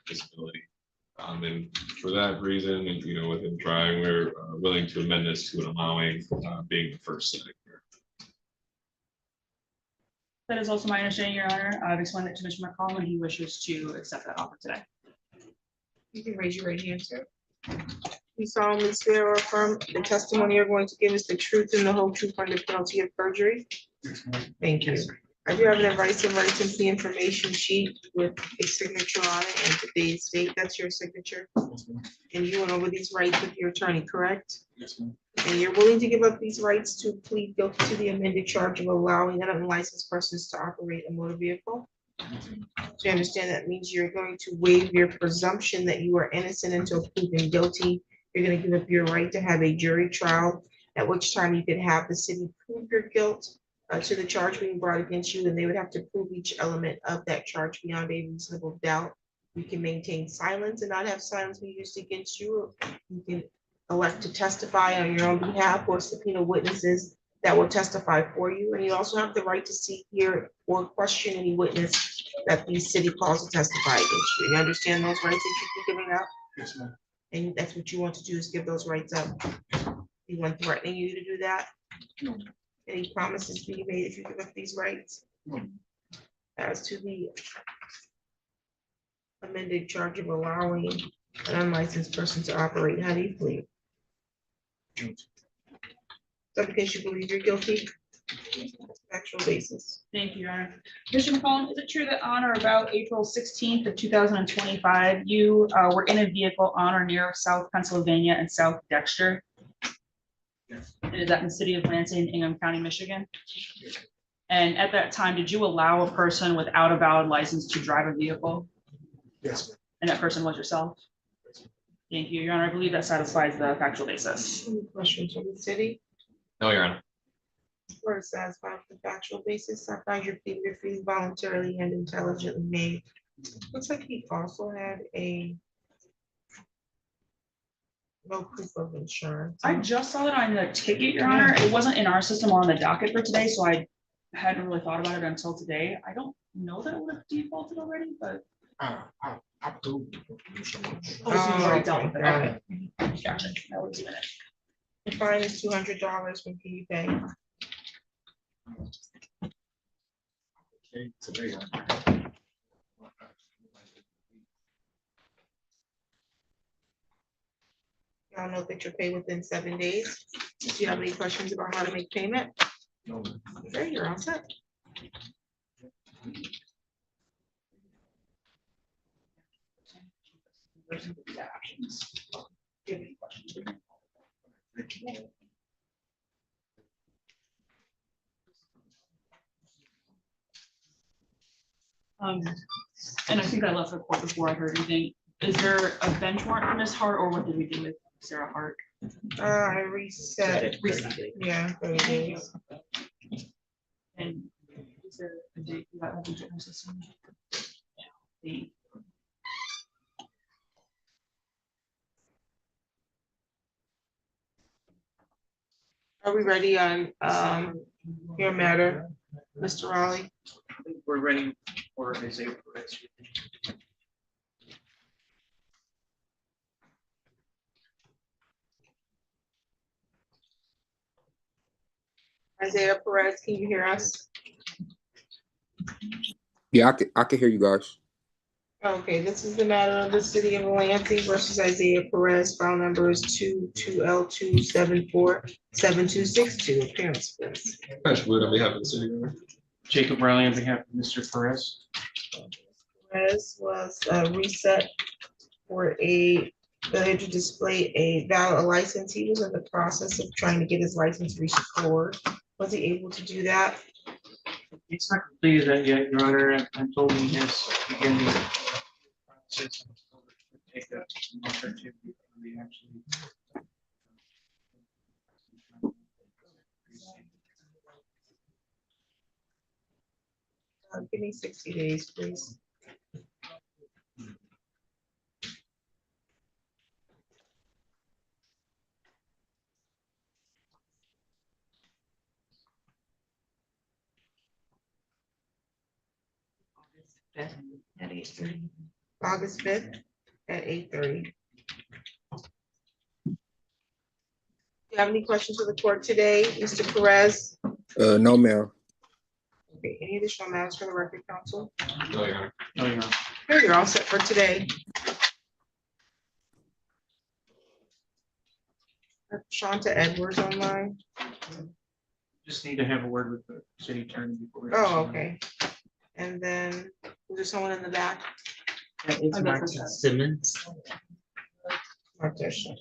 disability. And for that reason, and with him trying, we're willing to amend this to an allowing being the first setting here. That is also my understanding, Your Honor. I've explained it to Mr. McCollum, and he wishes to accept that offer today. You can raise your right hand, sir. You solemnly swear or affirm the testimony you're going to give is the truth and the whole truth under penalty of perjury? Thank you. I do have an advice of rights and the information sheet with a signature on it and today's date. That's your signature. And you went over these rights with your attorney, correct? Yes, ma'am. And you're willing to give up these rights to plead guilty to the amended charge of allowing unlicensed persons to operate a motor vehicle? So you understand that means you're going to waive your presumption that you are innocent until proven guilty. You're going to give up your right to have a jury trial, at which time you could have the city prove your guilt to the charge being brought against you, and they would have to prove each element of that charge beyond a reasonable doubt. You can maintain silence and not have silence be used against you. You can elect to testify on your own behalf or subpoena witnesses that will testify for you. And you also have the right to seek, hear, or question any witness that the city calls to testify against you. You understand those rights that you're giving up? Yes, ma'am. And that's what you want to do, is give those rights up. Anyone threatening you to do that? No. Any promises being made if you give up these rights? No. As to the amended charge of allowing an unlicensed person to operate, how do you plead? Guilty. So because you believe you're guilty? Actual basis. Thank you, Your Honor. Mr. McCollum, is it true that on or about April 16th of 2025, you were in a vehicle on or near South Pennsylvania and South Dexter? Yes. And is that in the city of Lansing, Ingham County, Michigan? And at that time, did you allow a person without a valid license to drive a vehicle? Yes, ma'am. And that person was yourself? Thank you, Your Honor. I believe that satisfies the factual basis. Any questions from the city? No, Your Honor. Or satisfied with the factual basis? I find your plea free voluntarily and intelligently made. Looks like he also had a no proof of insurance. I just saw it on the ticket, Your Honor. It wasn't in our system or on the docket for today, so I hadn't really thought about it until today. I don't know that it would have defaulted already, but. I do. Oh, so you already dealt with it. Got Okay. Gotcha. That was even it. The fine is $200. When can you pay? Okay, today. Y'all know that you'll pay within 7 days. Do you have any questions about how to make payment? No. Okay, you're all set. And I think I left the court before I heard anything. Is there a bench warrant for Ms. Hart, or what did we do with Sarah Hart? I reset, yeah. 30 days. And is there a date for that? Have you checked my system? The- Are we ready on, your matter, Mr. Raleigh? I think we're ready for Isaiah Perez. Isaiah Perez, can you hear us? Yeah, I can hear you guys. Okay, this is the matter of the city of Lansing versus Isaiah Perez, file number is 22L2747262, appearance please. Commissioner Wood on behalf of the city. Your Honor. Jacob Riley on behalf of Mr. Perez. Perez was reset for a failure to display a valid license. He was in the process of trying to get his license restored. Was he able to do that? It's not completed that yet, Your Honor. I'm told he has begun the process. Take a month or two before we actually. Give me 60 days, please. At 8:30. August 5th at 8:30. Do you have any questions for the court today, Mr. Perez? No, ma'am. Okay, any additional matters for the record, counsel? No, Your Honor. No, Your Honor. Here, you're all set for today. Shantaa Edwards online. Just need to have a word with the city attorney before. we Oh, proceed. okay. And then, is there someone in the back? It's I Mart guess that's- Simmons. Martisha.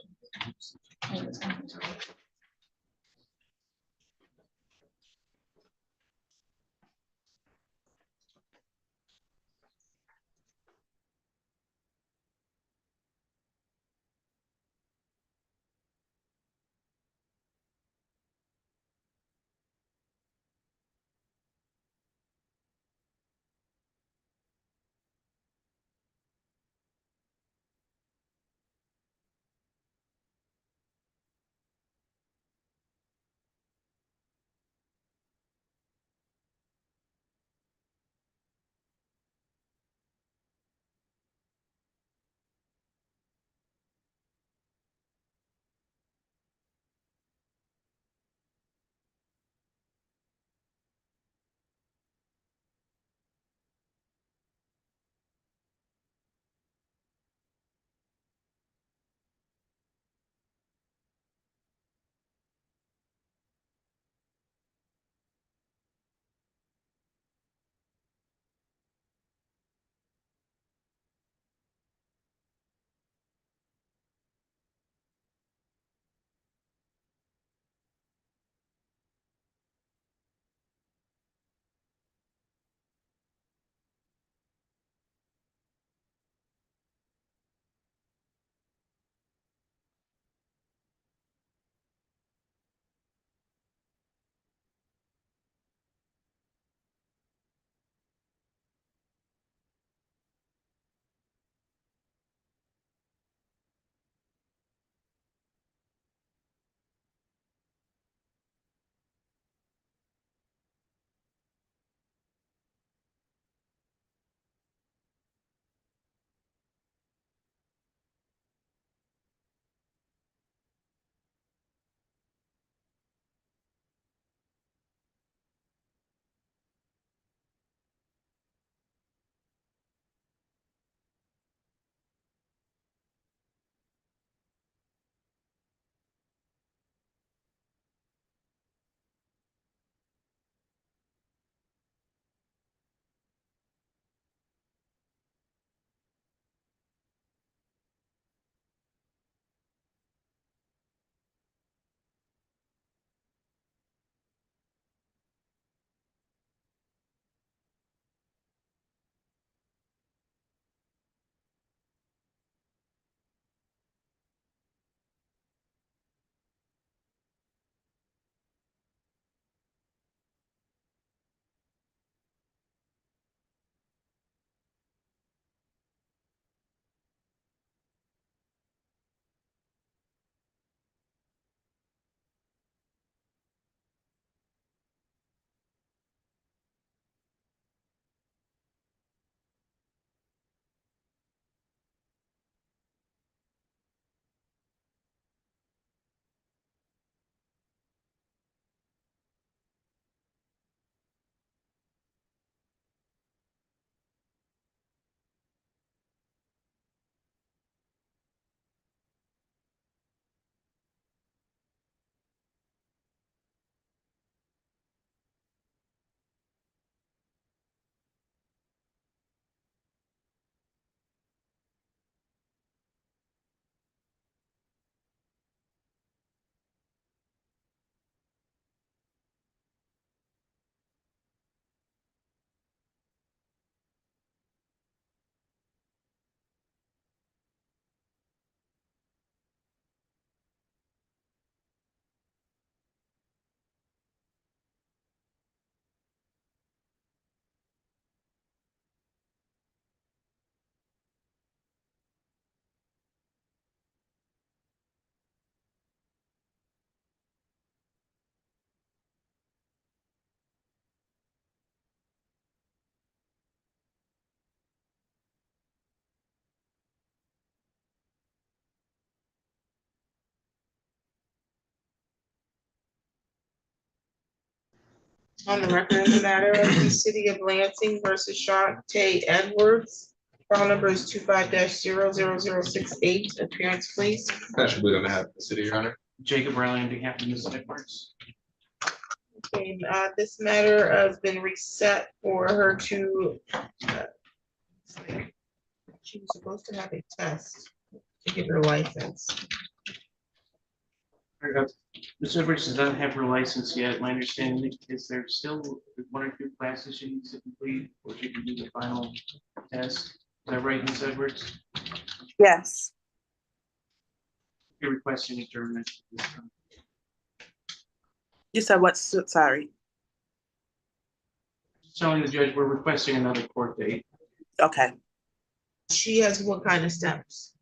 On the record of the matter of the city of Lansing versus Shantaa Edwards. File number is 25-00068. Appearance, please. That should be on behalf of the city, Your Honor. Jacob Riley on behalf of Ms. Edwards. Okay, this matter has been reset for her to. She was supposed to have a test to get her license. Ms. Edwards does not have her license yet. My understanding is there still one or two classes she needs to complete, or she can do the final test. Is that right, Ms. Edwards? Yes. You're requesting adjournment. You said what? Sorry. Telling the judge we're requesting another court date. Okay. She has what kind of steps?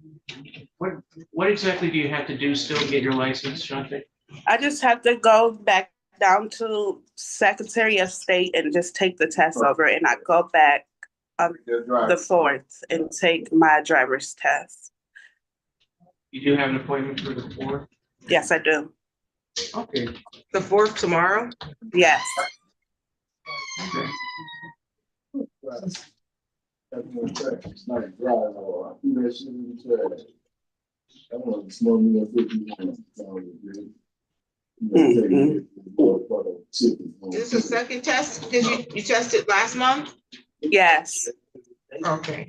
What exactly do you have to do still to get your license, Shantaa? I just have to go back down to Secretary of State and just take the test over, and I go back on the 4th and take my driver's test. You do have an appointment for the 4th? Yes, I do. Okay. The 4th tomorrow? Yes. Okay. Is this a second test? Did you tested last month? Yes. Okay.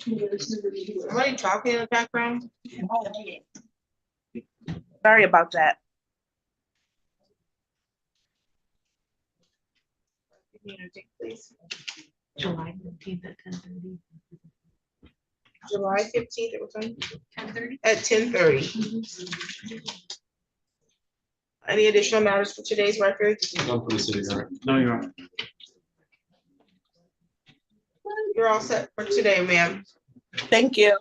Somebody talking in the background? Sorry about that. July 15th at 10:30. July 15th, it was on 10:30. at 10:30. Any additional matters for today's record? None for the city, Your Honor. No, Your Honor. You're all set for today, ma'am. Thank you.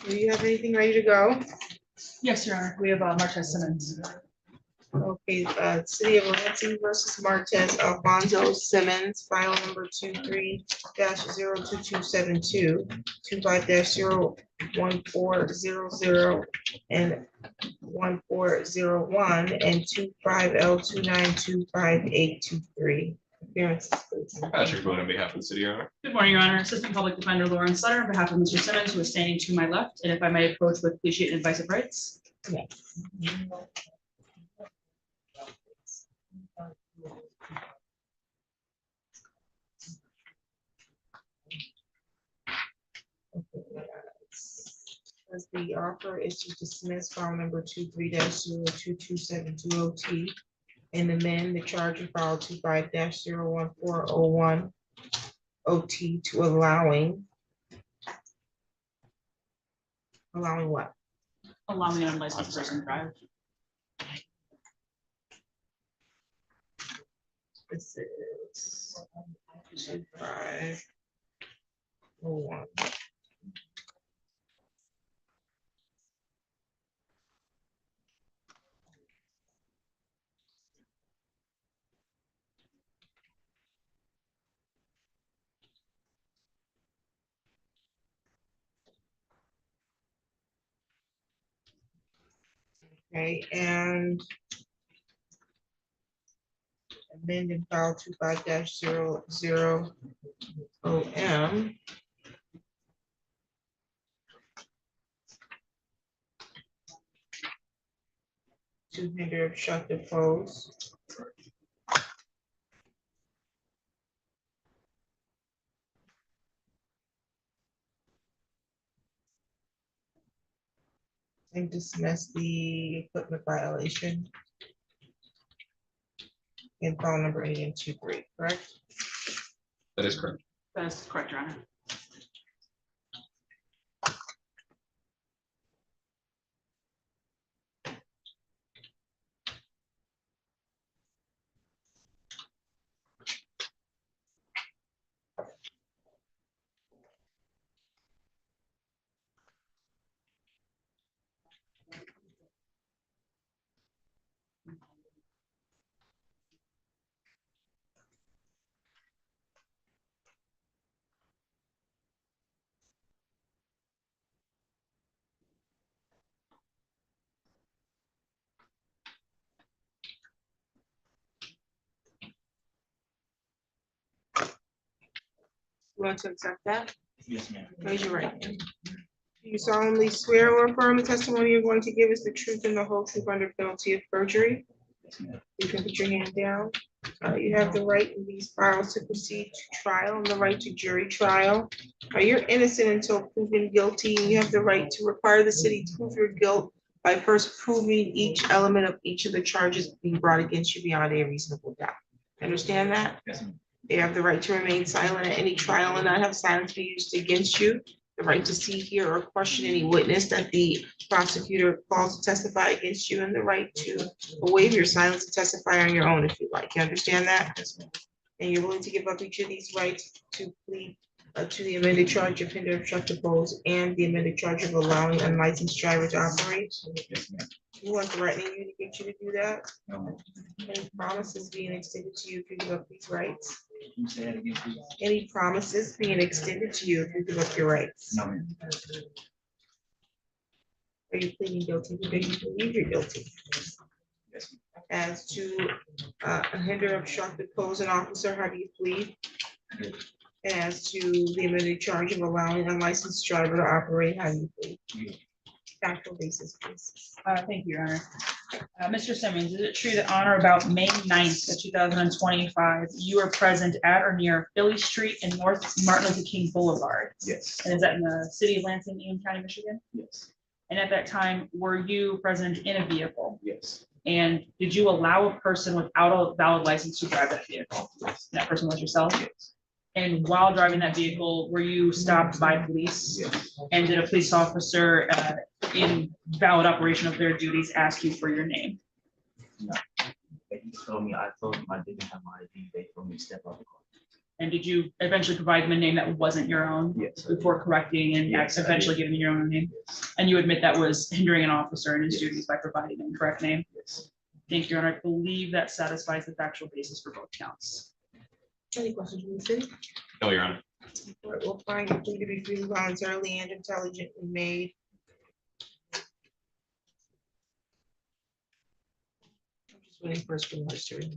Do you have anything ready to go? Yes, Your Honor, we have Mart Simmons. Okay, City of Lansing versus Martez Alfonso Simmons, file number 23-02272, 25-01400, and 1401, and 25L2925823. Appearances, please. Patrick Boone on behalf of the city, Your Honor. Good morning, Your Honor. Assistant Public Defender Lauren Sutter on behalf of Mr. Simmons, who is standing to my left, and if I may approach with appreciate and advice of rights. Yes. As the offer is to dismiss file number 23-02272OT and amend the charge of file 25-01401 OT to allowing what? Allowing an unlicensed person to drive. This is 2501. Okay, and amended file 25-00OM. To hinder, obstruct, oppose. And dismiss the equipment violation. In file number 8823, correct? That is correct. That is correct, Your Honor. You want to accept that? Yes, ma'am. Raise your right hand. Do you solemnly swear or affirm the testimony you're going to give is the truth and the whole truth under penalty of perjury? You can put your hand down. You have the right in these files to proceed to trial and the right to jury trial. You're innocent until proven guilty. You have the right to require the city to prove your guilt by first proving each element of each of the charges being brought against you beyond a reasonable doubt. Understand that? Yes, ma'am. You have the right to remain silent at any trial and not have silence be used against you. The right to see, hear, or question any witness that the prosecutor calls to testify against you, and the right to waive your silence to testify on your own if you like. You understand that? Yes, ma'am. And you're willing to give up each of these rights to plead to the amended charge of hinder, obstruct, oppose, and the amended charge of allowing unlicensed driver to operate? Yes, ma'am. You want threatening you to get you to do that? No, ma'am. Any promises being extended to you if you give up these rights? Can you say that again, please? Any promises being extended to you if you give up your rights? No, ma'am. Are you pleading guilty because you believe you're guilty? Yes, ma'am. As to hinder, obstruct, oppose an officer, how do you plead? Good. And as to the amended charge of allowing unlicensed driver to operate, how do you plead? Good. Factual basis, please. Thank you, Your Honor. Mr. Simmons, is it true that on or about May 9th of 2025, you were present at or near Philly Street and North Martin Luther King Boulevard? Yes. And is that in the city of Lansing, Union County, Michigan? Yes. And at that time, were you present in a vehicle? Yes. And did you allow a person without a valid license to drive that vehicle? Yes. That person was yourself? Yes. And while driving that vehicle, were you stopped by police? Yes. And did a police officer in valid operation of their duties ask you for your name? No. They told me, I told them I didn't have my ID. They told me to step out of the car. And did you eventually provide them a name that wasn't your own? Yes. Before correcting and Yes, I eventually did. giving your own name? And you admit that was hindering an officer in his duties by providing an incorrect name? Yes. Thank you, Your Honor. I believe that satisfies the factual basis for both counts. Any questions from the city? No, Your Honor. Court will find the plea to be freely, voluntarily, and intelligently made. I'm just waiting for his criminal history.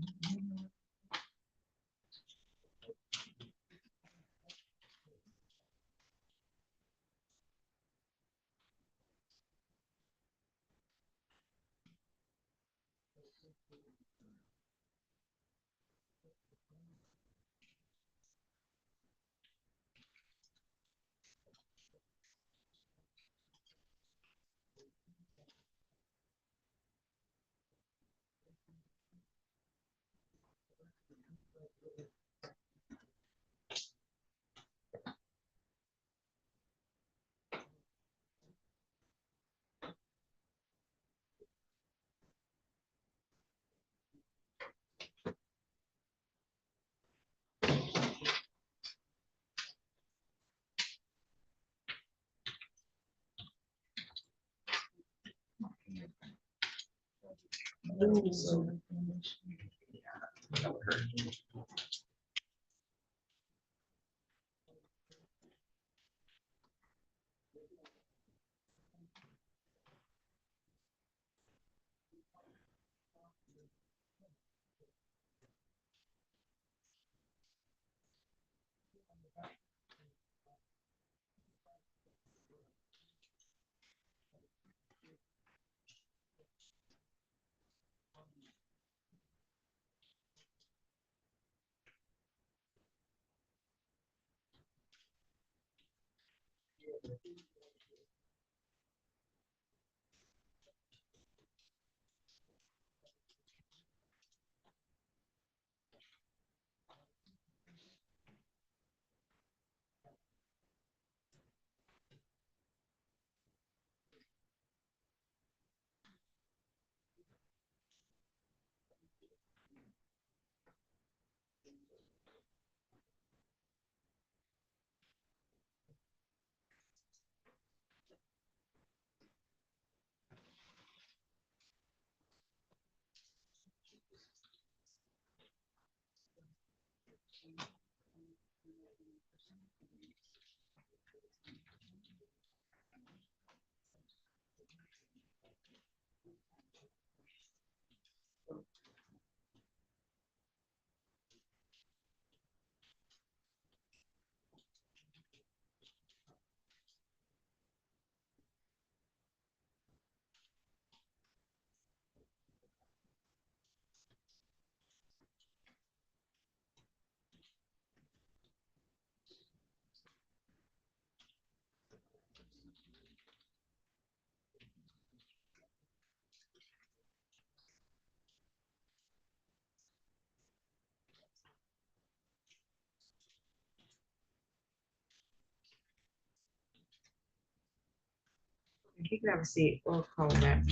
You can have a seat. We'll call him back.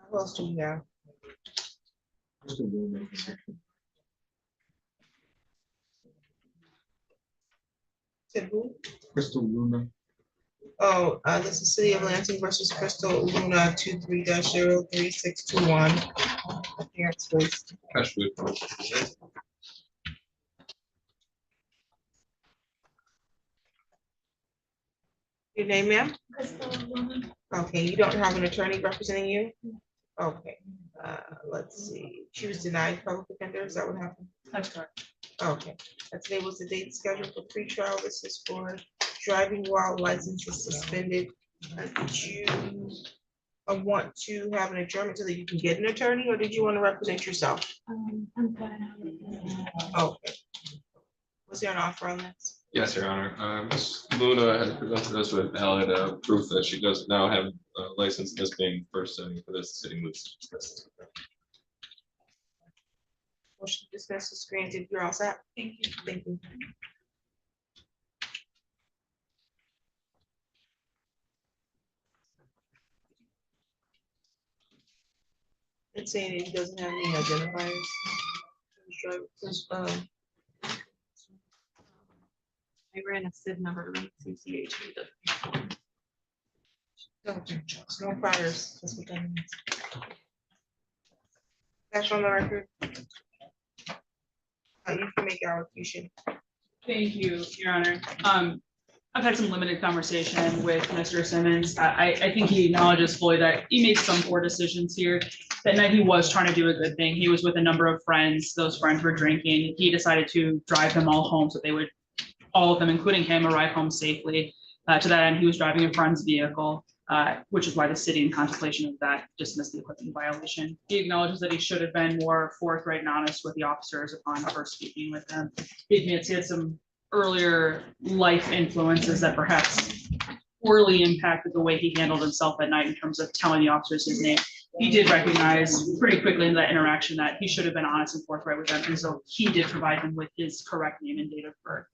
Who else do you have? Said who? Crystal Luna. Oh, this is City of Lansing versus Crystal Luna 23-03621. Appearance, please. Cash food. Your name, ma'am? Okay, you don't have an attorney representing you? Okay, let's see. She was denied public defender. Is that what happened? That's correct. Okay, today was the date scheduled for pretrial. This is for driving while license is suspended. Did you want to have an adjournment so that you can get an attorney, or did you want to represent yourself? I'm fine. Okay. Was there an offer on this? Yes, Your Honor. Ms. Luna has presented us with valid proof that she does now have a license, this being first setting for this sitting with. Motion to dismiss is granted. You're all set. Thank you. Thank you. It's saying it doesn't have any identifiers. I ran a SID number, ran CCH. No priors. That's what that means. That's on the record. You can make allocution. Thank you, Your Honor. I've had some limited conversation with Mr. Simmons. I think he acknowledges fully that he made some poor decisions here. That night he was trying to do a good thing. He was with a number of friends. Those friends were drinking. He decided to drive them all home so they would, all of them, including him, arrive home safely. To that end, he was driving a friend's vehicle, which is why the city, in contemplation of that, dismissed the equipment violation. He acknowledges that he should have been more forthright and honest with the officers upon first speaking with them. He admits he had some earlier life influences that perhaps poorly impacted the way he handled himself at night in terms of telling the officers his name. He did recognize pretty quickly in that interaction that he should have been honest and forthright with them, and so he did provide them with his correct name and date of birth.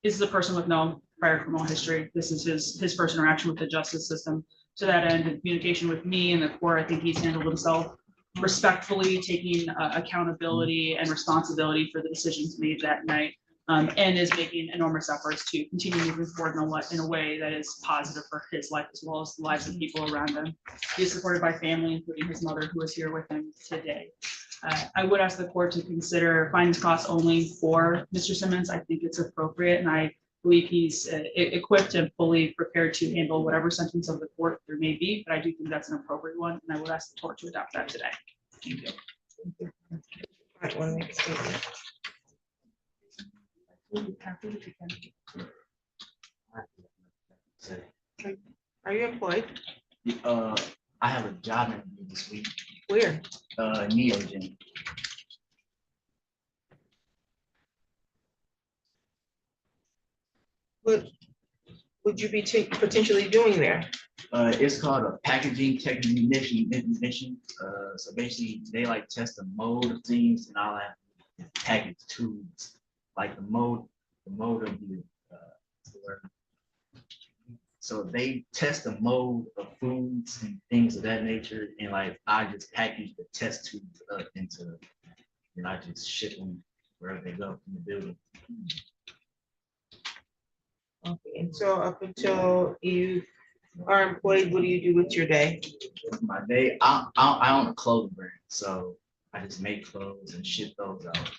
This is a person with no prior criminal history. This is his first interaction with the justice system. To that end, in communication with me and the court, I think he's handled himself respectfully, taking accountability and responsibility for the decisions made that night, and is making enormous efforts to continue moving forward in a way that is positive for his life as well as the lives of people around him. He is supported by family, including his mother, who is here with him today. I would ask the court to consider findings costs only for Mr. Simmons. I think it's appropriate, and I believe he's equipped and fully prepared to handle whatever sentence of the court there may be, but I do think that's an appropriate one, and I would ask the court to adopt that today. Thank you. Might want to make a statement. Are you employed? I have a job interview this week. Where? Neogen. What would you be potentially doing there? It's called a packaging technician. So basically, they like test the mold of things, and I'll have to package tubes, like the mold of the. So they test the mold of foods and things of that nature, and like I just package the test tubes up into, and I just ship them wherever they go in the building. Okay, and so up until you are employed, what do you do with your day? My day, I own a clothing brand, so I just make clothes and ship those out.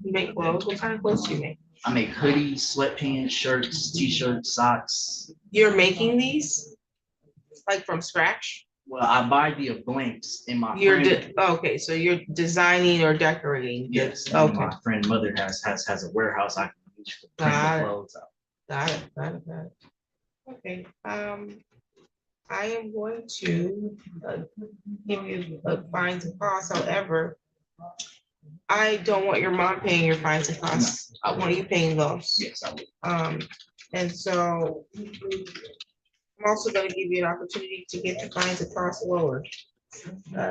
You make clothes? What kind of clothes do you make? I make hoodies, sweatpants, shirts, t-shirts, socks. You're making these? Like from scratch? Well, I buy the blanks in my okay, so you're designing or decorating. Yes, Okay. my friend mother has a warehouse I can use to print the clothes out. Got it. Okay, I am going to give you fines and costs. However, I don't want your mom paying your fines and costs. I want you paying those. Yes, I will. And so I'm also going to give you an opportunity to get the fines and costs lowered.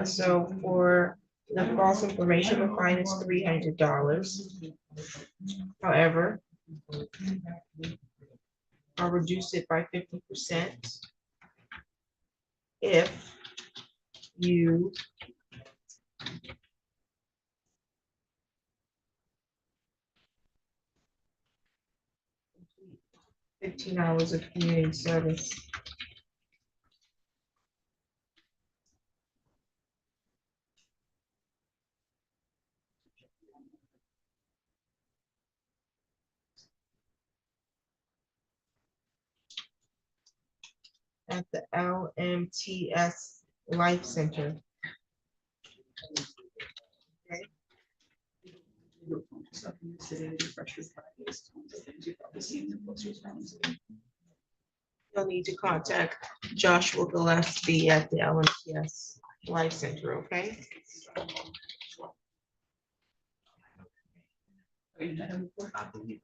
So for the false information, the fine is $300. However, I'll reduce it by 50% if you complete 15 hours of community service. At the LMTS Life Center. Okay. You'll need to contact Joshua Gillespie at the LMTS Life Center, okay? I believe.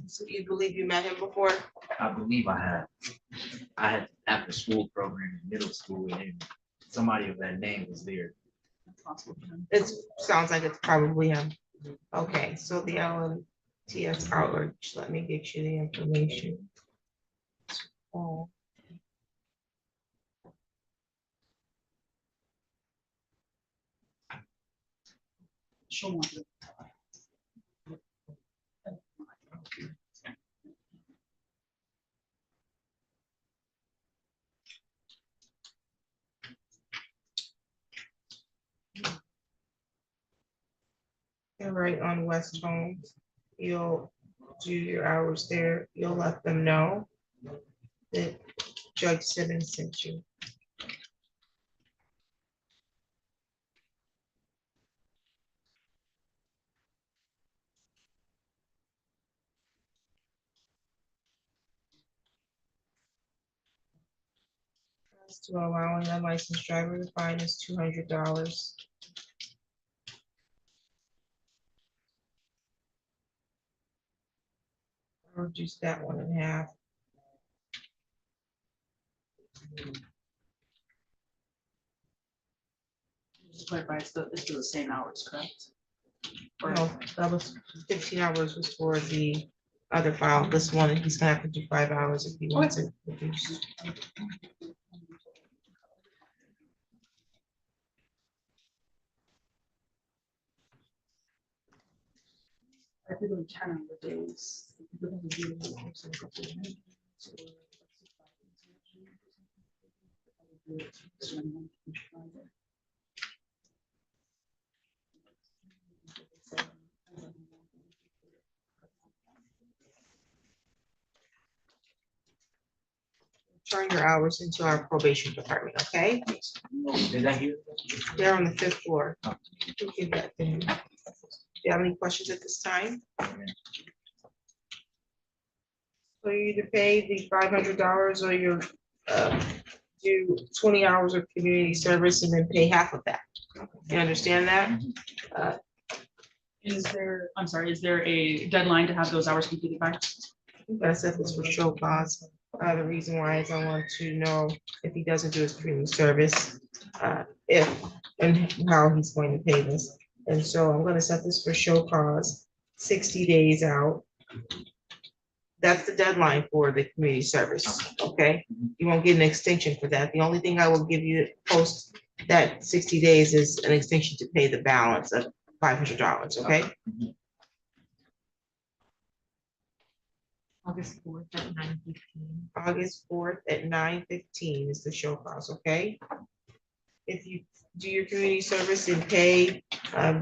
So you believe you met him before? I believe I had after school program in middle school, and somebody of that name was there. It sounds like it's probably him. Okay, so the LMTS outreach, let me get you the information. She'll want to. And right on West Home, you'll do your hours there. You'll let them know that Judge Simmons sent you. As to allowing an unlicensed driver, the fine is $200. I'll reduce that one in half. Just to clarify, it's still the same hours, correct? Or- No, that was 15 hours was for the other file. This one, he's gonna have to do 5 hours if he wants it reduced. I think on 10 hour days. Turn your hours into our probation department, okay? Did I hear? They're on the 5th floor. We'll give that to him. Do you have any questions at this time? So you either pay the $500 or you do 20 hours of community service and then pay half of that. You understand that? Is there a deadline to have those hours completed by? I said this for show cause. The reason why is I want to know if he doesn't do his community service, if and how he's going to pay this. And so I'm gonna set this for show cause, 60 days out. That's the deadline for the community service, okay? You won't get an extension for that. The only thing I will give you post that 60 days is an extension to pay the balance of $500, okay? August 4th at 9:15. August 4th at 9:15 is the show cause, okay? If you do your community service and pay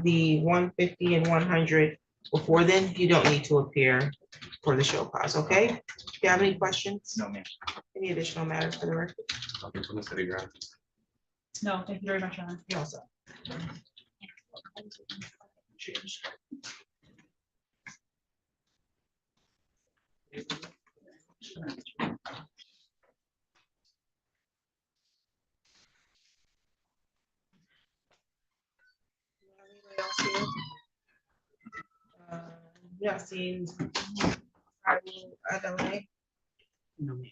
the 150 and 100 before then, you don't need to appear for the show cause, okay? Do you have any questions? No, ma'am. Any additional matters for the record? Nothing from the city ground. No, thank you very much, Anna. You also. Yeah, seen. I don't know. No, ma'am.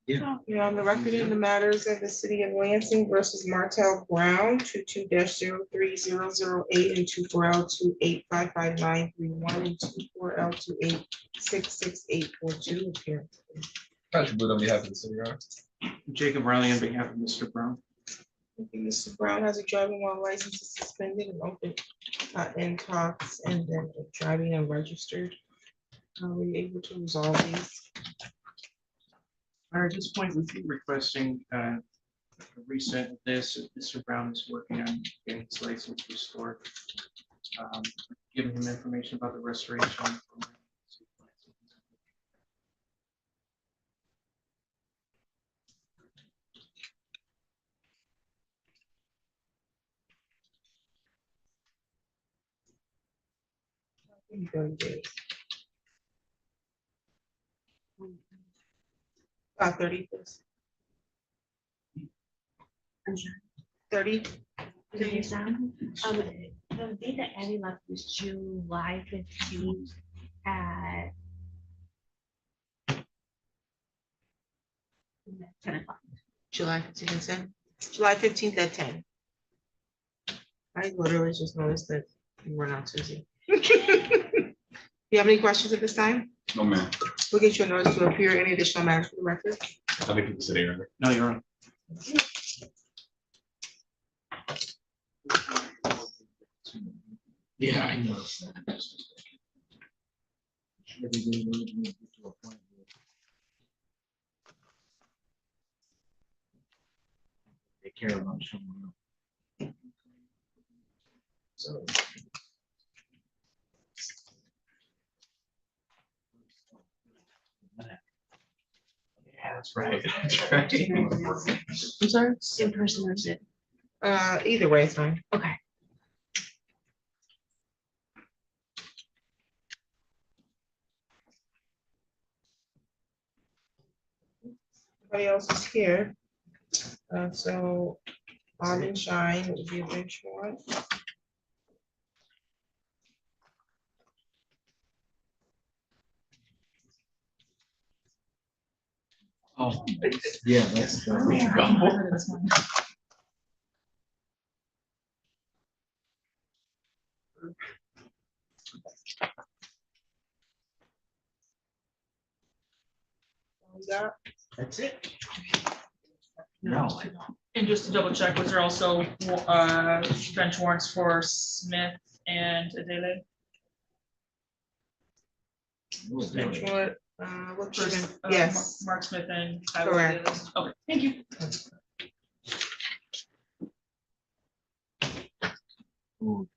You're on the record in the matters of the city of Lansing versus Martel Brown, 22-03-008 and 24L28555931 and 24L28666842. Appear. Patrick Booth on behalf of the city, Your Honor. Jacob Riley on behalf of Mr. Brown. Okay, Mr. Brown has a driving while license is suspended and open in talks, and then driving unregistered. Are we able to resolve these? At this point, we'd be requesting a reset of this. Mr. Brown is working on getting his license restored. Giving him information about the restoration. About 30, please. 30. The day that Abby left was July 15th at 10 o'clock. July 15th and 10. July 15th at 10. I literally just noticed that you were not Susie. Do you have any questions at this time? No, ma'am. We'll get you a notice to appear. Any additional matters for the record? Nothing for the city, Your Honor. No, Your Honor. Yeah, I know. Take care of them. So. Yeah, that's right. That's right. I'm sorry? In person or is it? Either way, it's fine. Okay. Everybody else is here. So on and shine would be a bench warrant. Oh, yeah, that's. That's it. No, I don't. And just to double check, was there also bench warrants for Smith and Adele? Bench warrant, what person? For, Yes. Mark Smith and. Correct. Okay, thank you. Ooh.